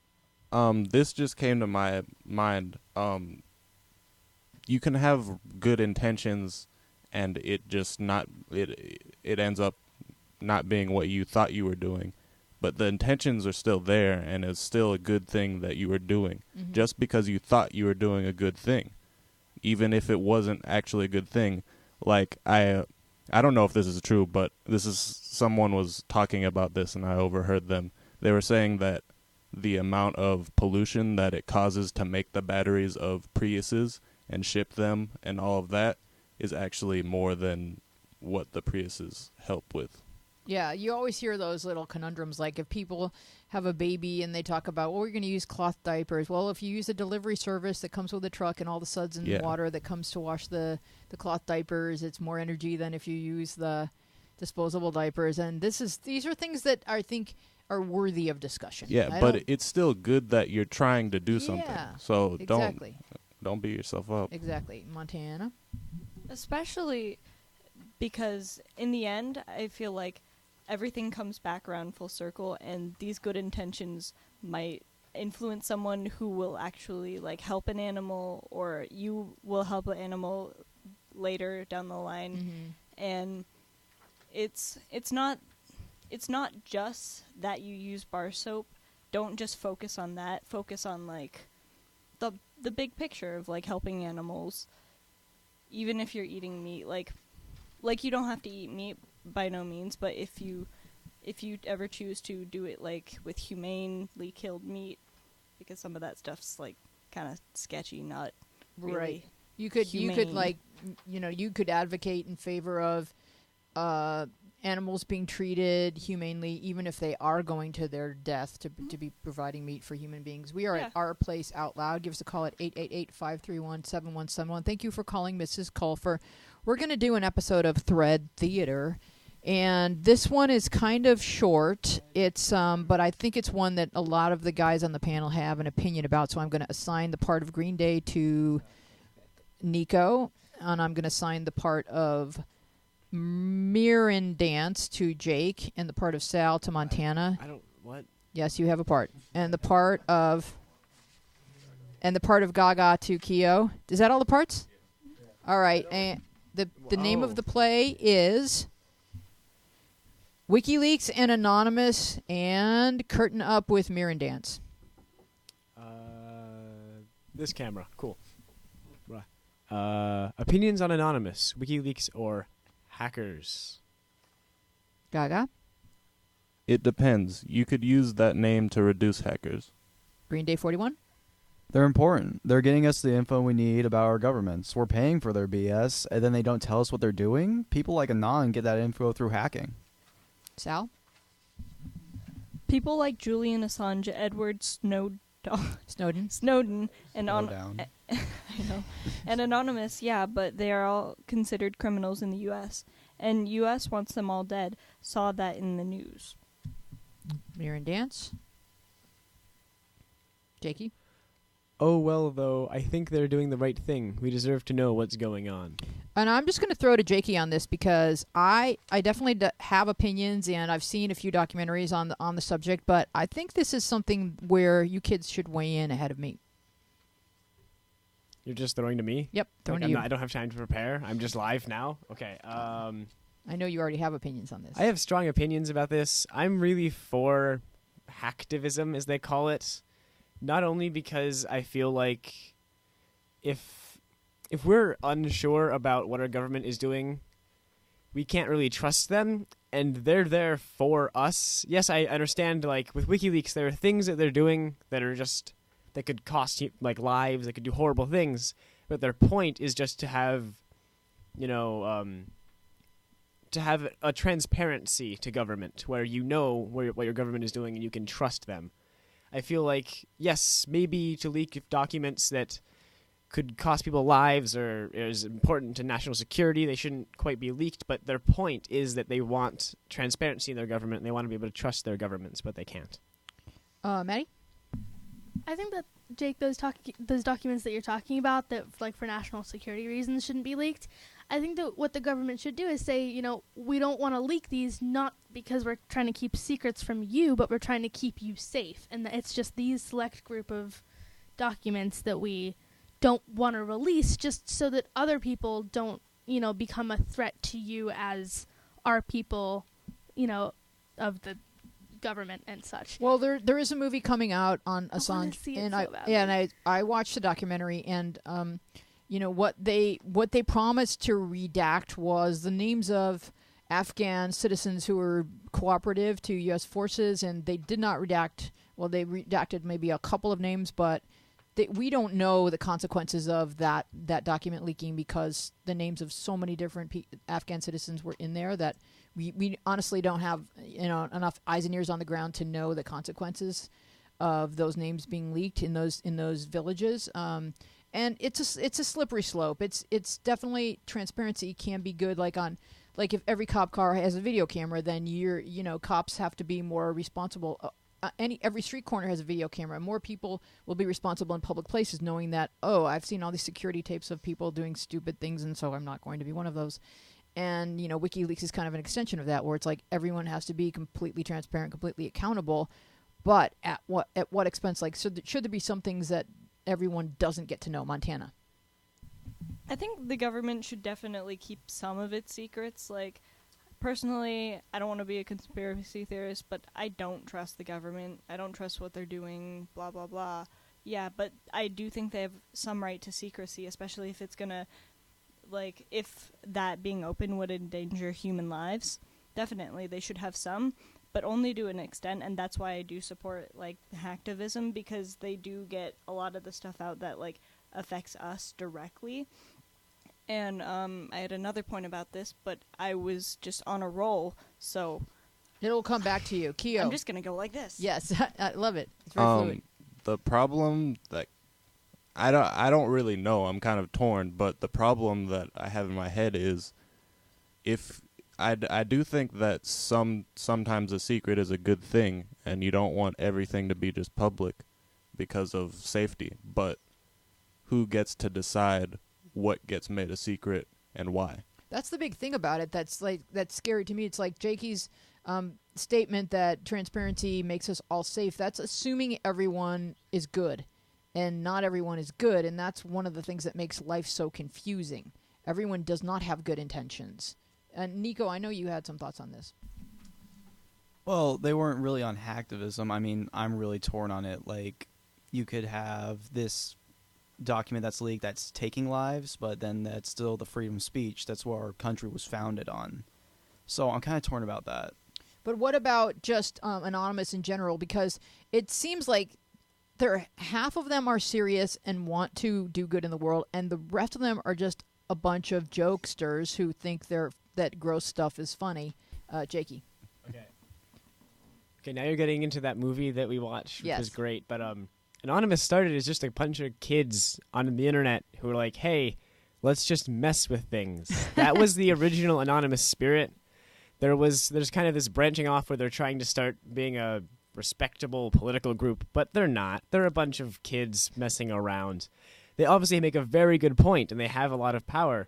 [SPEAKER 5] This just came to my mind. You can have good intentions, and it just it ends up not being what you thought you were doing. But the intentions are still there, and it's still a good thing that you were doing.
[SPEAKER 1] Mm-hmm.
[SPEAKER 5] Just because you thought you were doing a good thing, even if it wasn't actually a good thing. Like, I don't know if this is true, but someone was talking about this, and I overheard them. They were saying that the amount of pollution that it causes to make the batteries of Priuses and ship them and all of that is actually more than what the Priuses help with.
[SPEAKER 1] Yeah, you always hear those little conundrums, like if people have a baby and they talk about, well, we're going to use cloth diapers. Well, if you use a delivery service that comes with a truck and all the suds and water that comes to wash the cloth diapers, it's more energy than if you use the disposable diapers. And these are things that I think are worthy of discussion.
[SPEAKER 5] Yeah, but it's still good that you're trying to do something. So
[SPEAKER 1] exactly.
[SPEAKER 5] Don't beat yourself up.
[SPEAKER 1] Exactly. Montana?
[SPEAKER 6] Especially because in the end, I feel like everything comes back around full circle, and these good intentions might influence someone who will actually like help an animal, or you will help an animal later down the line.
[SPEAKER 1] Mm-hmm.
[SPEAKER 6] And it's not just that you use bar soap. Don't just focus on that. Focus on like the big picture of like helping animals. Even if you're eating meat, like you don't have to eat meat by no means, but if you ever choose to do it like with humanely killed meat, because some of that stuff's like kind of sketchy, not really
[SPEAKER 1] right. You could
[SPEAKER 6] humane.
[SPEAKER 1] like, you could advocate in favor of animals being treated humanely, even if they are going to their death to be providing meat for human beings. We are at Our Place Out Loud. Give us a call at 888-531-7171. Thank you for calling, Mrs. Culfer. We're going to do an episode of Thread Theater, and this one is kind of short. It's but I think it's one that a lot of the guys on the panel have an opinion about, so I'm going to assign the part of Green Day to Nico, and I'm going to assign the part of Mirren Dance to Jake, and the part of Sal to Montana.
[SPEAKER 3] What?
[SPEAKER 1] Yes, you have a part. And the part of Gaga to Keo. Is that all the parts? All right. And the name of the play is WikiLeaks and Anonymous and Curtain Up with Mirren Dance.
[SPEAKER 3] This camera. Cool. Opinions on Anonymous, WikiLeaks, or hackers?
[SPEAKER 1] Gaga?
[SPEAKER 5] It depends. You could use that name to reduce hackers.
[SPEAKER 1] Green Day 41?
[SPEAKER 7] They're important. They're getting us the info we need about our governments. We're paying for their BS, and then they don't tell us what they're doing. People like Anon get that info through hacking.
[SPEAKER 1] Sal?
[SPEAKER 6] People like Julian Assange, Edward Snowden, and I know, and Anonymous, but they are all considered criminals in the U.S. And U.S. wants them all dead. Saw that in the news.
[SPEAKER 1] Mirren Dance? Jakey?
[SPEAKER 3] Oh, well, though, I think they're doing the right thing. We deserve to know what's going on.
[SPEAKER 1] And I'm just going to throw to Jakey on this because I definitely have opinions, and I've seen a few documentaries on the subject, but I think this is something where you kids should weigh in ahead of me.
[SPEAKER 3] You're just throwing to me?
[SPEAKER 1] Yep, throwing to you.
[SPEAKER 3] I don't have time to prepare. I'm just live now? Okay.
[SPEAKER 1] I know you already have opinions on this.
[SPEAKER 3] I have strong opinions about this. I'm really for hacktivism, as they call it. Not only because I feel like if we're unsure about what our government is doing, we can't really trust them, and they're there for us. Yes, I understand, like, with WikiLeaks, there are things that they're doing that are just, that could cost you, like, lives, that could do horrible things, but their point is just to have, to have a transparency to government, where you know what your government is doing and you can trust them. I feel like, yes, maybe to leak documents that could cost people lives or is important to national security, they shouldn't quite be leaked, but their point is that they want transparency in their government and they want to be able to trust their governments, but they can't.
[SPEAKER 1] Maddie?
[SPEAKER 8] I think that, Jake, those documents that you're talking about that, like, for national security reasons shouldn't be leaked, I think that what the government should do is say, we don't want to leak these, not because we're trying to keep secrets from you, but we're trying to keep you safe. And that it's just these select group of documents that we don't want to release, just so that other people don't, become a threat to you as our people, of the government and such.
[SPEAKER 1] Well, there is a movie coming out on Assange, and I watched the documentary, and what they promised to redact was the names of Afghan citizens who were cooperative to U.S. forces, and they did not redact. Well, they redacted maybe a couple of names, but we don't know the consequences of that document leaking because the names of so many different Afghan citizens were in there that we honestly don't have enough eyes and ears on the ground to know the consequences of those names being leaked in those villages. And it's a slippery slope. It's definitely transparency can be good. Like if every cop car has a video camera, then cops have to be more responsible. Every street corner has a video camera. More people will be responsible in public places, knowing that I've seen all these security tapes of people doing stupid things, and so I'm not going to be one of those. And WikiLeaks is kind of an extension of that, where it's like everyone has to be completely transparent, completely accountable, but at what expense? Like, should there be some things that everyone doesn't get to know? Montana.
[SPEAKER 6] I think the government should definitely keep some of its secrets. Like, personally, I don't want to be a conspiracy theorist, but I don't trust the government. I don't trust what they're doing, blah, blah, blah. Yeah, but I do think they have some right to secrecy, especially if it's gonna, like, if that being open would endanger human lives. Definitely, they should have some, but only to an extent, and that's why I do support, like, hacktivism, because they do get a lot of the stuff out that, like, affects us directly. And I had another point about this, but I was just on a roll, so
[SPEAKER 1] It'll come back to you. Keo.
[SPEAKER 6] I'm just going to go like this.
[SPEAKER 1] Yes, I love it. It's very fluid.
[SPEAKER 5] The problem that I don't really know. I'm kind of torn, but the problem that I have in my head is if I do think that sometimes a secret is a good thing, and you don't want everything to be just public because of safety. But who gets to decide what gets made a secret and why?
[SPEAKER 1] That's the big thing about it. That's scary to me. It's like Jakey's statement that transparency makes us all safe. That's assuming everyone is good, and not everyone is good, and that's one of the things that makes life so confusing. Everyone does not have good intentions. And Nico, I know you had some thoughts on this.
[SPEAKER 7] Well, they weren't really on hacktivism. I mean, I'm really torn on it. Like, you could have this document that's leaked that's taking lives, but then that's still the freedom of speech. That's what our country was founded on. So I'm kind of torn about that.
[SPEAKER 1] But what about just Anonymous in general? Because it seems like half of them are serious and want to do good in the world, and the rest of them are just a bunch of jokesters who think that gross stuff is funny. Jakey.
[SPEAKER 3] Okay, now you're getting into that movie that we watched, which
[SPEAKER 1] Yes.
[SPEAKER 3] was great. But Anonymous started as just a bunch of kids on the internet who were like, hey, let's just mess with things. That was the original Anonymous spirit. There's kind of this branching off where they're trying to start being a respectable political group, but they're not. They're a bunch of kids messing around. They obviously make a very good point, and they have a lot of power.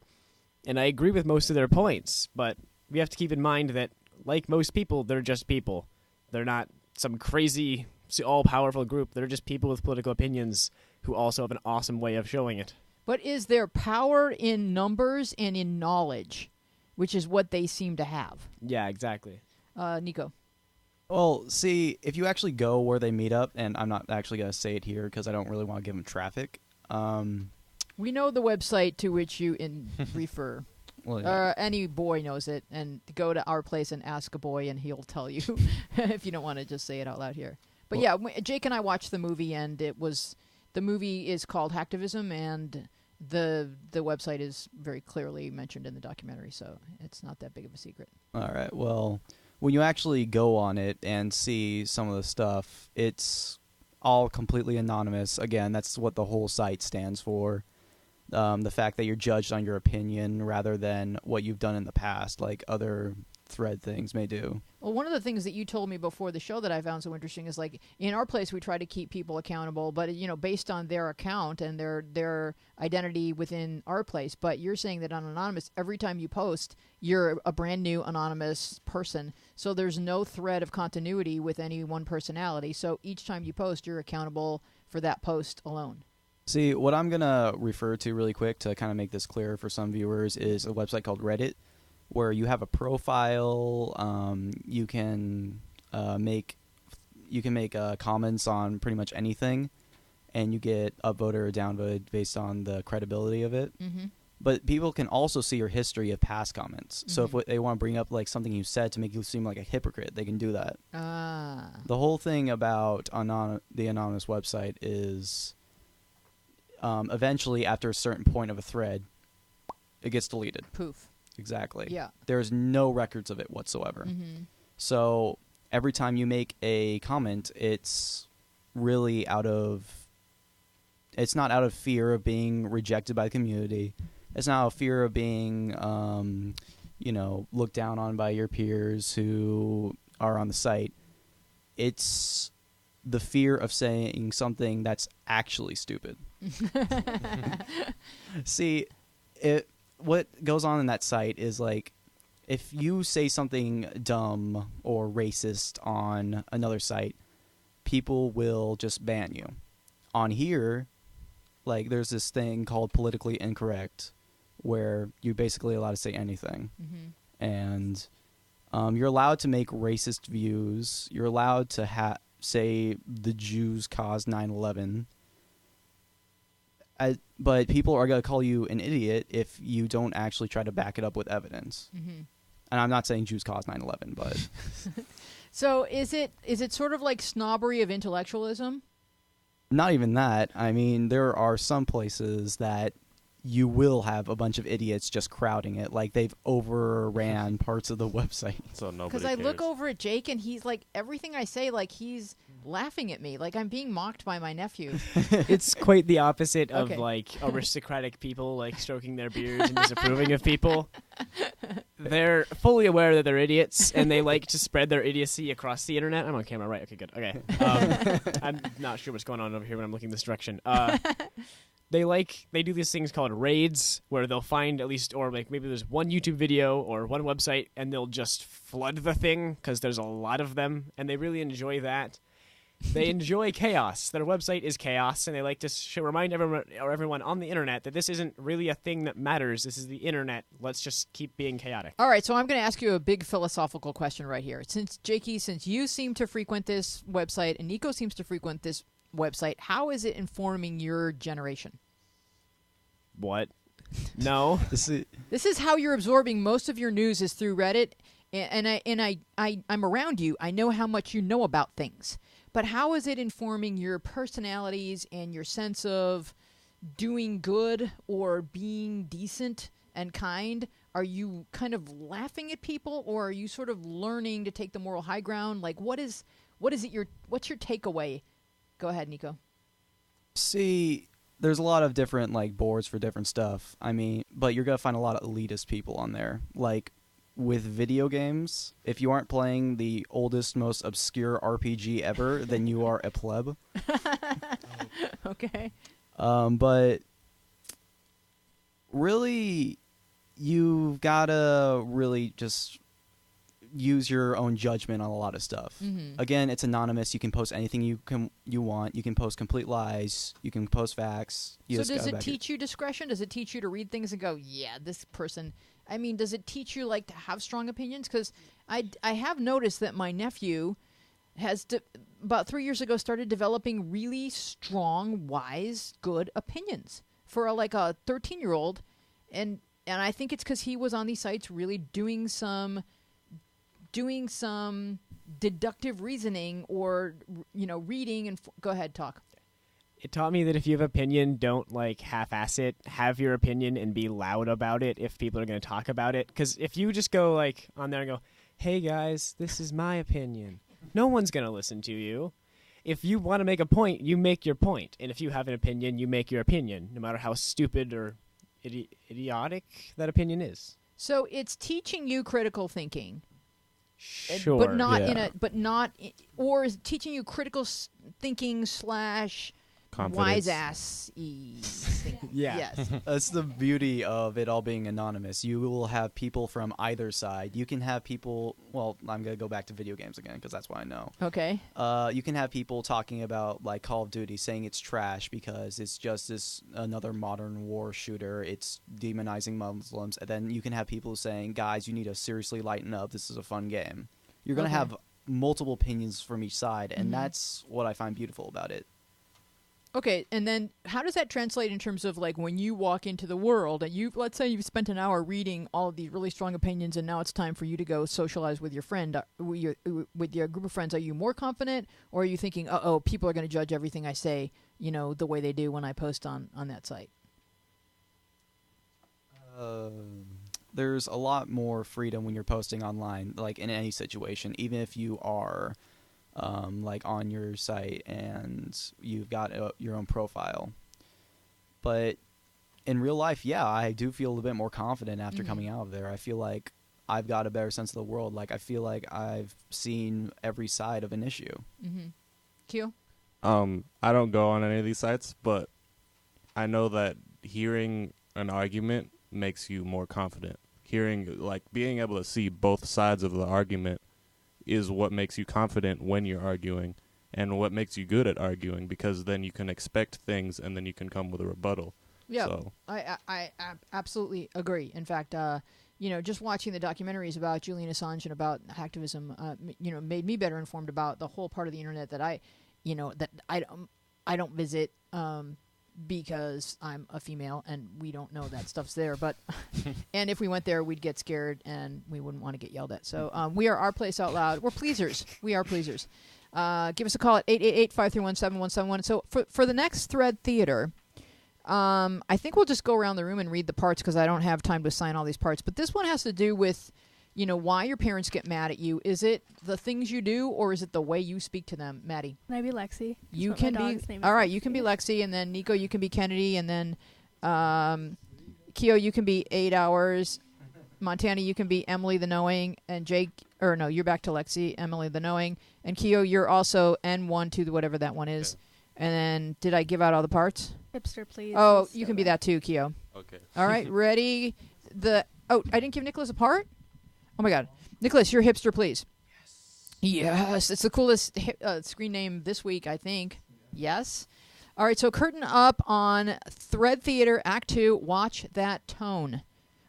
[SPEAKER 3] And I agree with most of their points, but we have to keep in mind that, like most people, they're just people. They're not some crazy, all-powerful group. They're just people with political opinions who also have an awesome way of showing it.
[SPEAKER 1] But is there power in numbers and in knowledge, which is what they seem to have?
[SPEAKER 3] Yeah, exactly.
[SPEAKER 1] Nico.
[SPEAKER 7] Well, see, if you actually go where they meet up, and I'm not actually going to say it here because I don't really want to give them traffic.
[SPEAKER 1] We know the website to which you refer.
[SPEAKER 7] Well, yeah.
[SPEAKER 1] Any boy knows it, and go to our place and ask a boy, and he'll tell you if you don't want to just say it out loud here. But yeah, Jake and I watched the movie, and the movie is called Hacktivism, and the website is very clearly mentioned in the documentary, so it's not that big of a secret.
[SPEAKER 7] All right. Well, when you actually go on it and see some of the stuff, it's all completely anonymous. Again, that's what the whole site stands for. The fact that you're judged on your opinion rather than what you've done in the past, like other thread things may do.
[SPEAKER 1] Well, one of the things that you told me before the show that I found so interesting is, like, in our place we try to keep people accountable, but based on their account and their identity within our place. But you're saying that on Anonymous, every time you post, you're a brand new anonymous person, so there's no thread of continuity with any one personality. So each time you post, you're accountable for that post alone.
[SPEAKER 7] See, what I'm going to refer to really quick to kind of make this clear for some viewers is a website called Reddit, where you have a profile. You can make comments on pretty much anything, and you get upvoted or downvoted based on the credibility of it.
[SPEAKER 1] Mm-hmm.
[SPEAKER 7] But people can also see your history of past comments. So
[SPEAKER 1] Mm-hmm.
[SPEAKER 7] if they want to bring up like something you said to make you seem like a hypocrite, they can do that.
[SPEAKER 1] Ah.
[SPEAKER 7] The whole thing about the anonymous website is eventually, after a certain point of a thread, it gets deleted.
[SPEAKER 1] Poof.
[SPEAKER 7] Exactly.
[SPEAKER 1] Yeah.
[SPEAKER 7] There's no records of it whatsoever.
[SPEAKER 1] Mm-hmm.
[SPEAKER 7] So every time you make a comment, it's really it's not out of fear of being rejected by the community. It's not out of fear of being, looked down on by your peers who are on the site. It's the fear of saying something that's actually stupid. See, what goes on in that site is, like, if you say something dumb or racist on another site, people will just ban you. On here, like, there's this thing called politically incorrect, where you're basically allowed to say anything.
[SPEAKER 1] Mm-hmm.
[SPEAKER 7] And you're allowed to make racist views. You're allowed to say the Jews caused 9/11. But people are going to call you an idiot if you don't actually try to back it up with evidence.
[SPEAKER 1] Mm-hmm.
[SPEAKER 7] And I'm not saying Jews caused 9/11, but...
[SPEAKER 1] So is it sort of like snobbery of intellectualism?
[SPEAKER 7] Not even that. I mean, there are some places that you will have a bunch of idiots just crowding it. Like, they've overran parts of the website.
[SPEAKER 5] So nobody
[SPEAKER 1] Because I look
[SPEAKER 5] cares.
[SPEAKER 1] over at Jake and he's like, everything I say, like he's laughing at me, like I'm being mocked by my nephew.
[SPEAKER 3] It's quite the opposite of
[SPEAKER 1] Okay.
[SPEAKER 3] like aristocratic people like stroking their beards and disapproving of people. They're fully aware that they're idiots and they like to spread their idiocy across the internet. I'm on camera, right? Okay, good. Okay. I'm not sure what's going on over here when I'm looking this direction. They do these things called raids where they'll find at least, or like maybe there's one YouTube video or one website and they'll just flood the thing because there's a lot of them and they really enjoy that. They enjoy chaos. Their website is chaos, and they like to remind everyone on the internet that this isn't really a thing that matters. This is the internet. Let's just keep being chaotic.
[SPEAKER 1] All right, so I'm going to ask you a big philosophical question right here. Since Jakey, since you seem to frequent this website and Nico seems to frequent this website, how is it informing your generation?
[SPEAKER 3] What? No.
[SPEAKER 7] This is
[SPEAKER 1] This is how you're absorbing most of your news is through Reddit, I'm around you. I know how much you know about things. But how is it informing your personalities and your sense of doing good or being decent and kind? Are you kind of laughing at people, or are you sort of learning to take the moral high ground? Like, what's your takeaway? Go ahead, Nico.
[SPEAKER 7] See, there's a lot of different like boards for different stuff. I mean, but you're gonna find a lot of elitist people on there. Like with video games, if you aren't playing the oldest, most obscure RPG ever, then you are a pleb.
[SPEAKER 1] Okay.
[SPEAKER 7] But really, you've gotta really just use your own judgment on a lot of stuff.
[SPEAKER 1] Mm-hmm.
[SPEAKER 7] Again, it's anonymous. You can post anything you want. You can post complete lies. You can post facts. You
[SPEAKER 1] So
[SPEAKER 7] just
[SPEAKER 1] does
[SPEAKER 7] gotta
[SPEAKER 1] it
[SPEAKER 7] back
[SPEAKER 1] teach you discretion? Does it teach you to read things and go, yeah, this person... I mean, does it teach you, like, to have strong opinions? Because I have noticed that my nephew has, about 3 years ago, started developing really strong, wise, good opinions for, a 13-year-old. And I think it's because he was on these sites really doing some deductive reasoning or, reading. And go ahead, talk.
[SPEAKER 3] It taught me that if you have opinion, don't like half-ass it. Have your opinion and be loud about it if people are going to talk about it. Because if you just go like on there and go, "Hey guys, this is my opinion," no one's going to listen to you. If you want to make a point, you make your point. And if you have an opinion, you make your opinion, no matter how stupid or idiotic that opinion is.
[SPEAKER 1] So it's teaching you critical thinking.
[SPEAKER 3] Sure.
[SPEAKER 1] But not
[SPEAKER 5] yeah.
[SPEAKER 1] or is it teaching you critical thinking /
[SPEAKER 5] Confidence.
[SPEAKER 1] wise ass thinking.
[SPEAKER 3] Yeah.
[SPEAKER 1] Yes.
[SPEAKER 7] That's the beauty of it all being anonymous. You will have people from either side. You can have people. Well, I'm gonna go back to video games again because that's what I know.
[SPEAKER 1] Okay.
[SPEAKER 7] You can have people talking about like Call of Duty, saying it's trash because it's just another modern war shooter. It's demonizing Muslims, and then you can have people saying, "Guys, you need to seriously lighten up. This is a fun game." You're gonna
[SPEAKER 1] Okay.
[SPEAKER 7] have multiple opinions from each side, and
[SPEAKER 1] Mhm.
[SPEAKER 7] that's what I find beautiful about it.
[SPEAKER 1] Okay, and then how does that translate in terms of like when you walk into the world and let's say you've spent an hour reading all of these really strong opinions and now it's time for you to go socialize with your friend, with your group of friends. Are you more confident, or are you thinking, people are going to judge everything I say, the way they do when I post on that site?
[SPEAKER 7] There's a lot more freedom when you're posting online, like in any situation, even if you are like on your site and you've got your own profile. But in real life, yeah, I do feel a little bit more confident after
[SPEAKER 1] Mhm.
[SPEAKER 7] coming out of there. I feel like I've got a better sense of the world. Like I feel like I've seen every side of an issue.
[SPEAKER 1] Mm-hmm. Q?
[SPEAKER 5] I don't go on any of these sites, but I know that hearing an argument makes you more confident. Being able to see both sides of the argument is what makes you confident when you're arguing, and what makes you good at arguing, because then you can expect things and then you can come with a rebuttal.
[SPEAKER 1] Yeah,
[SPEAKER 5] So,
[SPEAKER 1] I absolutely agree. In fact, just watching the documentaries about Julian Assange and about hacktivism, made me better informed about the whole part of the internet that I don't visit because I'm a female and we don't know that stuff's there. But and if we went there, we'd get scared and we wouldn't want to get yelled at. So we are Our Place Out Loud. We're pleasers. We are pleasers. Give us a call at 888-531-7171. So for the next Thread Theater, I think we'll just go around the room and read the parts because I don't have time to assign all these parts. But this one has to do with, why your parents get mad at you. Is it the things you do, or is it the way you speak to them, Maddie?
[SPEAKER 8] Can I be Lexi?
[SPEAKER 1] You
[SPEAKER 8] That's what
[SPEAKER 1] can
[SPEAKER 8] my
[SPEAKER 1] be.
[SPEAKER 8] dog's name is,
[SPEAKER 1] All right, you can be Lexi, and then Nico, you can be Kennedy, and then Keo, you can be 8 Hours. Montana, you can be Emily the Knowing, and Jake, or no, you're back to Lexi, Emily the Knowing, and Keo, you're also N1 to whatever that one is. And then, did I give out all the parts?
[SPEAKER 8] Hipster, please.
[SPEAKER 1] Oh, you can be that too, Keo.
[SPEAKER 5] Okay.
[SPEAKER 1] All right, ready? I didn't give Nicholas a part? Oh my God. Nicholas, you're hipster, please. Yes. It's the coolest screen name this week, I think. Yes. All right, so curtain up on Thread Theater Act 2. Watch that tone.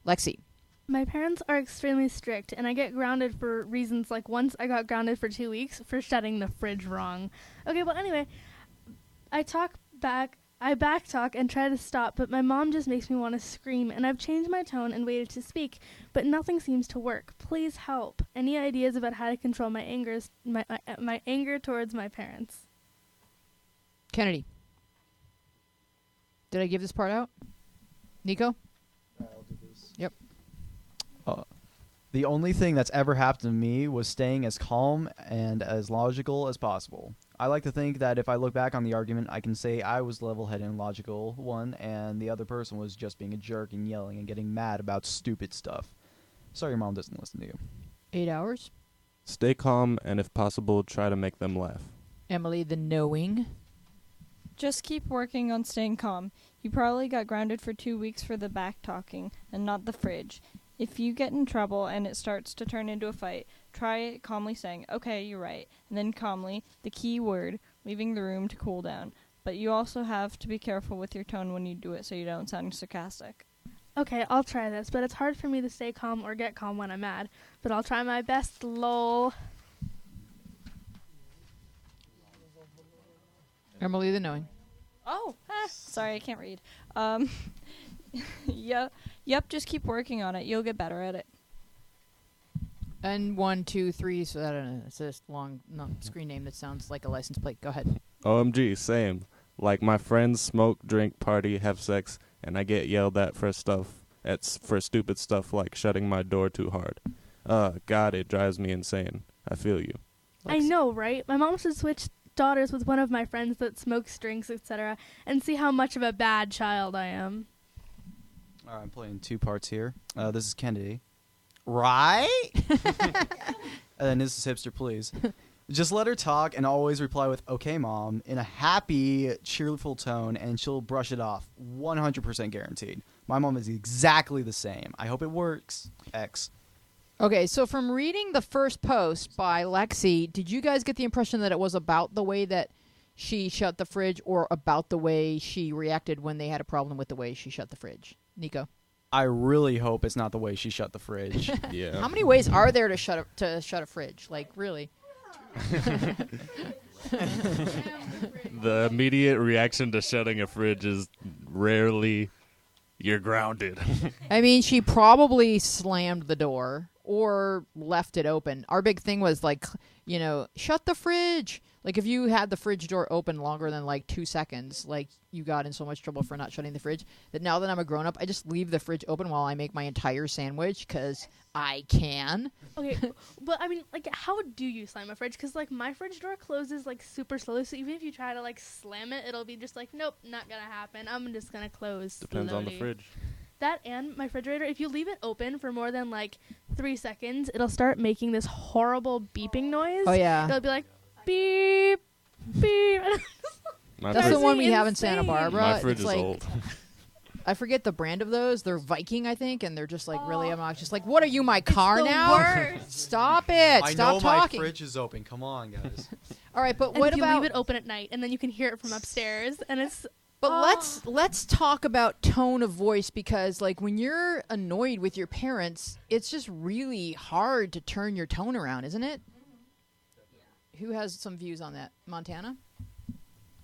[SPEAKER 1] Lexi.
[SPEAKER 8] My parents are extremely strict, and I get grounded for reasons like once I got grounded for 2 weeks for shutting the fridge wrong. Okay, well, anyway, I backtalk and try to stop, but my mom just makes me want to scream, and I've changed my tone and waited to speak, but nothing seems to work. Please help. Any ideas about how to control my anger towards my parents?
[SPEAKER 1] Kennedy. Did I give this part out? Nico?
[SPEAKER 7] I'll do this.
[SPEAKER 1] Yep.
[SPEAKER 7] The only thing that's ever happened to me was staying as calm and as logical as possible. I like to think that if I look back on the argument, I can say I was level-headed and logical one, and the other person was just being a jerk and yelling and getting mad about stupid stuff. Sorry your mom doesn't listen to you.
[SPEAKER 1] 8 Hours.
[SPEAKER 5] Stay calm, and if possible, try to make them laugh.
[SPEAKER 1] Emily the Knowing.
[SPEAKER 6] Just keep working on staying calm. You probably got grounded for 2 weeks for the back talking and not the fridge. If you get in trouble and it starts to turn into a fight, try calmly saying, "Okay, you're right," and then calmly, the key word, leaving the room to cool down. But you also have to be careful with your tone when you do it so you don't sound sarcastic.
[SPEAKER 8] Okay, I'll try this, but it's hard for me to stay calm or get calm when I'm mad. But I'll try my best, lol.
[SPEAKER 1] Emily the Knowing.
[SPEAKER 6] Oh, sorry, I can't read. Yep, just keep working on it. You'll get better at it.
[SPEAKER 1] And 1, 2, 3. So I don't know. It's this long screen name that sounds like a license plate. Go ahead.
[SPEAKER 5] OMG, same. Like my friends smoke, drink, party, have sex, and I get yelled at for stupid stuff like shutting my door too hard. God, it drives me insane. I feel you.
[SPEAKER 8] I know, right? My mom should switch daughters with one of my friends that smokes, drinks, etc., and see how much of a bad child I am.
[SPEAKER 7] All right, I'm playing 2 parts here. This is Kennedy. Right? And then this is Hipster, please. Just let her talk and always reply with, "Okay, Mom," in a happy, cheerful tone, and she'll brush it off. 100% guaranteed. My mom is exactly the same. I hope it works. X.
[SPEAKER 1] Okay, so from reading the first post by Lexi, did you guys get the impression that it was about the way that she shut the fridge or about the way she reacted when they had a problem with the way she shut the fridge? Nico?
[SPEAKER 7] I really hope it's not the way she shut the fridge.
[SPEAKER 5] Yeah.
[SPEAKER 1] How many ways are there to shut a fridge? Like, really?
[SPEAKER 5] The immediate reaction to shutting a fridge is rarely, "You're grounded."
[SPEAKER 1] I mean, she probably slammed the door or left it open. Our big thing was like, shut the fridge. Like if you had the fridge door open longer than like 2 seconds, like you got in so much trouble for not shutting the fridge that now that I'm a grown up, I just leave the fridge open while I make my entire sandwich because I can.
[SPEAKER 8] Okay, but I mean, like, how do you slam a fridge? Because, like, my fridge door closes, like, super slowly, so even if you try to, like, slam it, it'll be just like, nope, not gonna happen. I'm just gonna close
[SPEAKER 5] Depends on the
[SPEAKER 8] slowly.
[SPEAKER 5] fridge.
[SPEAKER 8] That and my refrigerator, if you leave it open for more than, like, 3 seconds, it'll start making this horrible beeping noise.
[SPEAKER 1] Oh, yeah.
[SPEAKER 8] It'll be like, beep, beep.
[SPEAKER 1] That's the one we have in Santa
[SPEAKER 8] insane.
[SPEAKER 1] Barbara.
[SPEAKER 5] My fridge
[SPEAKER 1] It's
[SPEAKER 5] is
[SPEAKER 1] like,
[SPEAKER 5] old.
[SPEAKER 1] I forget the brand of those. They're Viking, I think, and they're just like really obnoxious. Like, what are you, my car
[SPEAKER 8] the
[SPEAKER 1] now?
[SPEAKER 8] worst.
[SPEAKER 1] Stop it!
[SPEAKER 7] I
[SPEAKER 1] Stop
[SPEAKER 7] know
[SPEAKER 1] talking.
[SPEAKER 7] my fridge is open. Come on, guys.
[SPEAKER 1] All right, but
[SPEAKER 8] And
[SPEAKER 1] what
[SPEAKER 8] if you
[SPEAKER 1] about?
[SPEAKER 8] leave it open at night, and then you can hear it from upstairs, and it's.
[SPEAKER 1] But let's talk about tone of voice because, like, when you're annoyed with your parents, it's just really hard to turn your tone around, isn't it? Who has some views on that? Montana?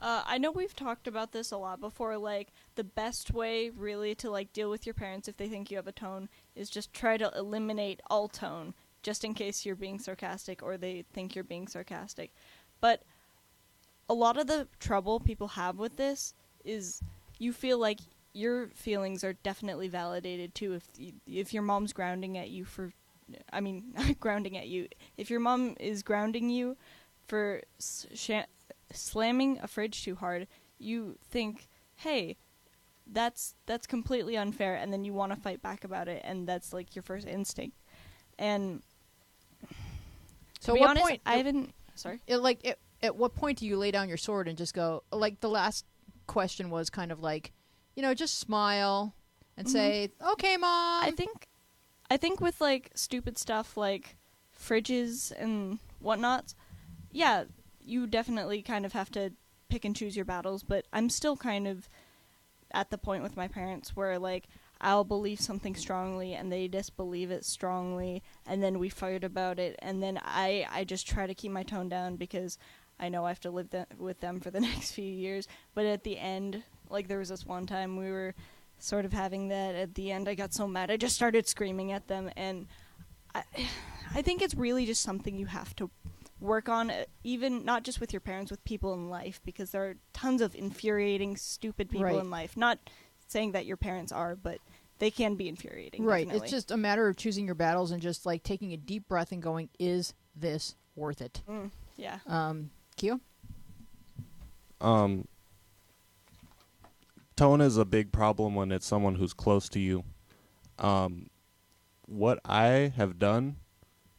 [SPEAKER 6] I know we've talked about this a lot before, like, the best way, really, to, like, deal with your parents if they think you have a tone is just try to eliminate all tone, just in case you're being sarcastic or they think you're being sarcastic. But a lot of the trouble people have with this is you feel like your feelings are definitely validated too. If your mom's grounding at you for, I mean, grounding at you. If your mom is grounding you for slamming a fridge too hard, you think, hey, that's completely unfair, and then you want to fight back about it, and that's like your first instinct. And
[SPEAKER 1] so
[SPEAKER 6] to be
[SPEAKER 1] what
[SPEAKER 6] honest,
[SPEAKER 1] point?
[SPEAKER 6] I haven't. Sorry.
[SPEAKER 1] At what point do you lay down your sword and just go? Like the last question was kind of like, just smile and say, "Okay, Mom."
[SPEAKER 6] I think with like stupid stuff like fridges and whatnot, yeah, you definitely kind of have to pick and choose your battles. But I'm still kind of at the point with my parents where like I'll believe something strongly and they disbelieve it strongly, and then we fight about it, and then I just try to keep my tone down because I know I have to live with them for the next few years. But at the end, like there was this one time we were sort of having that. At the end, I got so mad I just started screaming at them, and I think it's really just something you have to work on, even not just with your parents, with people in life, because there are tons of infuriating, stupid people in life. Not saying that your parents are, but they can be infuriating.
[SPEAKER 1] Right.
[SPEAKER 6] Definitely.
[SPEAKER 1] It's just a matter of choosing your battles and just like taking a deep breath and going, "Is this worth it?"
[SPEAKER 6] Yeah.
[SPEAKER 1] Kyo?
[SPEAKER 5] Tone is a big problem when it's someone who's close to you. What I have done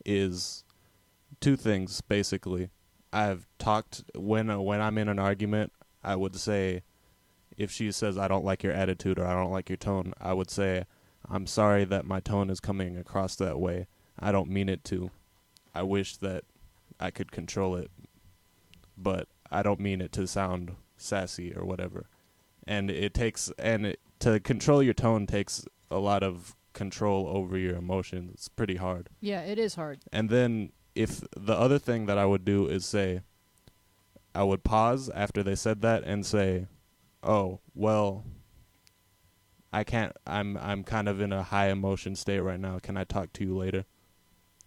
[SPEAKER 5] is two things, basically. I've talked, when I'm in an argument, I would say, if she says, "I don't like your attitude," or "I don't like your tone," I would say, "I'm sorry that my tone is coming across that way. I don't mean it to. I wish that I could control it, but I don't mean it to sound sassy or whatever." And to control your tone takes a lot of control over your emotions. It's pretty hard.
[SPEAKER 1] Yeah, it is hard.
[SPEAKER 5] And then if the other thing that I would do is say, I would pause after they said that and say, "Oh, well, I can't, I'm kind of in a high emotion state right now. Can I talk to you later?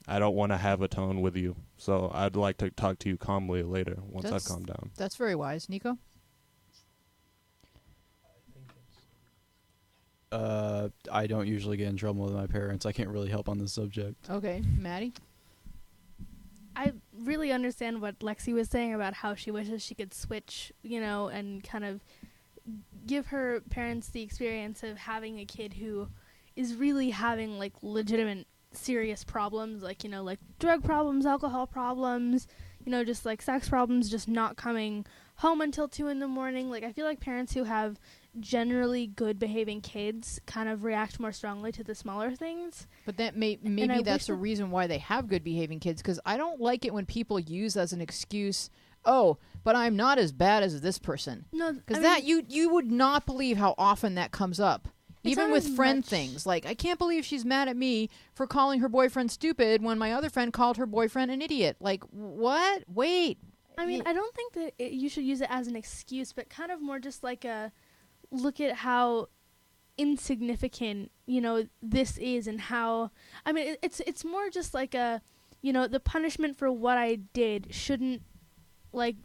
[SPEAKER 5] I don't want to have a tone with you, so I'd like to talk to you calmly later once I've calmed down."
[SPEAKER 1] That's very wise. Nico?
[SPEAKER 7] I don't usually get in trouble with my parents. I can't really help on this subject.
[SPEAKER 1] Okay. Maddie?
[SPEAKER 8] I really understand what Lexi was saying about how she wishes she could switch, and kind of give her parents the experience of having a kid who is really having like legitimate serious problems, like drug problems, alcohol problems, just like sex problems, just not coming home until 2 a.m. Like I feel like parents who have generally good behaving kids kind of react more strongly to the smaller things.
[SPEAKER 1] But that maybe that's a reason why they have good behaving kids, because I don't like it when people use as an excuse, "Oh, but I'm not as bad as this person."
[SPEAKER 8] No,
[SPEAKER 1] because you would not believe how often that comes up. Even with friend things, like, "I can't believe she's mad at me for calling her boyfriend stupid when my other friend called her boyfriend an idiot." Like, what? Wait.
[SPEAKER 8] I mean, I don't think that you should use it as an excuse, but kind of more just like a look at how insignificant, this is, and how, I mean, it's more just like a, the punishment for what I did shouldn't, like,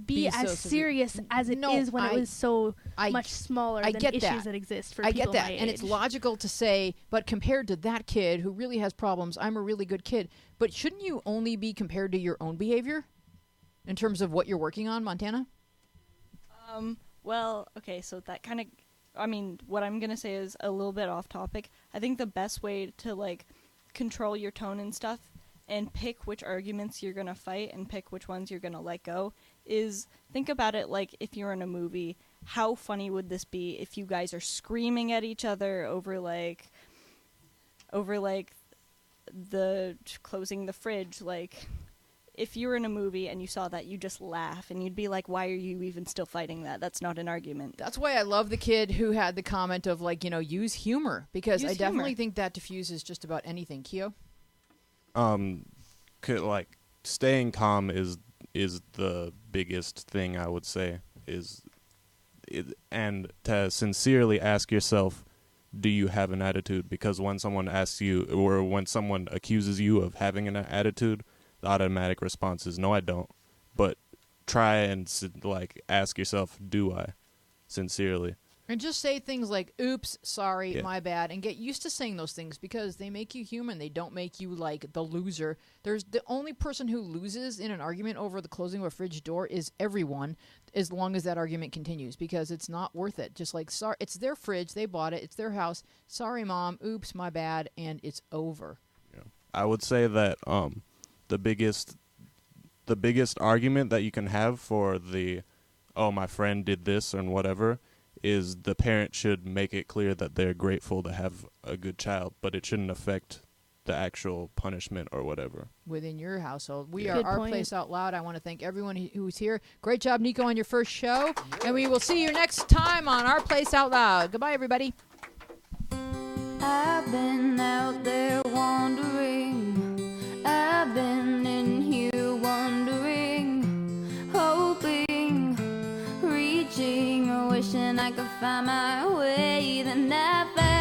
[SPEAKER 8] be as serious as it is when it was so much smaller than issues that exist for people my age.
[SPEAKER 1] And it's logical to say, but compared to that kid who really has problems, I'm a really good kid. But shouldn't you only be compared to your own behavior in terms of what you're working on, Montana?
[SPEAKER 6] Well, okay, so that kind of, I mean, what I'm going to say is a little bit off topic. I think the best way to, like, control your tone and stuff and pick which arguments you're going to fight and pick which ones you're going to let go is think about it like if you're in a movie. How funny would this be if you guys are screaming at each other over the closing the fridge, like... If you were in a movie and you saw that, you just laugh, and you'd be like, "Why are you even still fighting that? That's not an argument."
[SPEAKER 1] That's why I love the kid who had the comment of, like, use humor, because I definitely think that diffuses just about anything. Kyo?
[SPEAKER 5] Staying calm is the biggest thing, I would say, and to sincerely ask yourself, do you have an attitude? Because when someone asks you, or when someone accuses you of having an attitude, the automatic response is, "No, I don't." But try and ask yourself, "Do I?" Sincerely.
[SPEAKER 1] And just say things like, oops, sorry,
[SPEAKER 5] Yeah.
[SPEAKER 1] my bad, and get used to saying those things because they make you human. They don't make you like the loser. There's the only person who loses in an argument over the closing of a fridge door is everyone, as long as that argument continues, because it's not worth it. Just like, sorry, it's their fridge, they bought it, it's their house. Sorry, Mom, oops, my bad, and it's over.
[SPEAKER 5] Yeah. I would say that the biggest argument that you can have for the, oh, my friend did this and whatever, is the parent should make it clear that they're grateful to have a good child, but it shouldn't affect the actual punishment or whatever.
[SPEAKER 1] Within your household. We
[SPEAKER 5] Yeah.
[SPEAKER 1] are
[SPEAKER 8] Good
[SPEAKER 1] Our
[SPEAKER 8] point.
[SPEAKER 1] Place Out Loud. I want to thank everyone who's here. Great job, Nico, on your first show. And we will see you next time on Our Place Out Loud. Goodbye, everybody.
[SPEAKER 4] I've been out there wandering. I've been in here wondering, hoping, reaching, wishing I could find my way. Then I found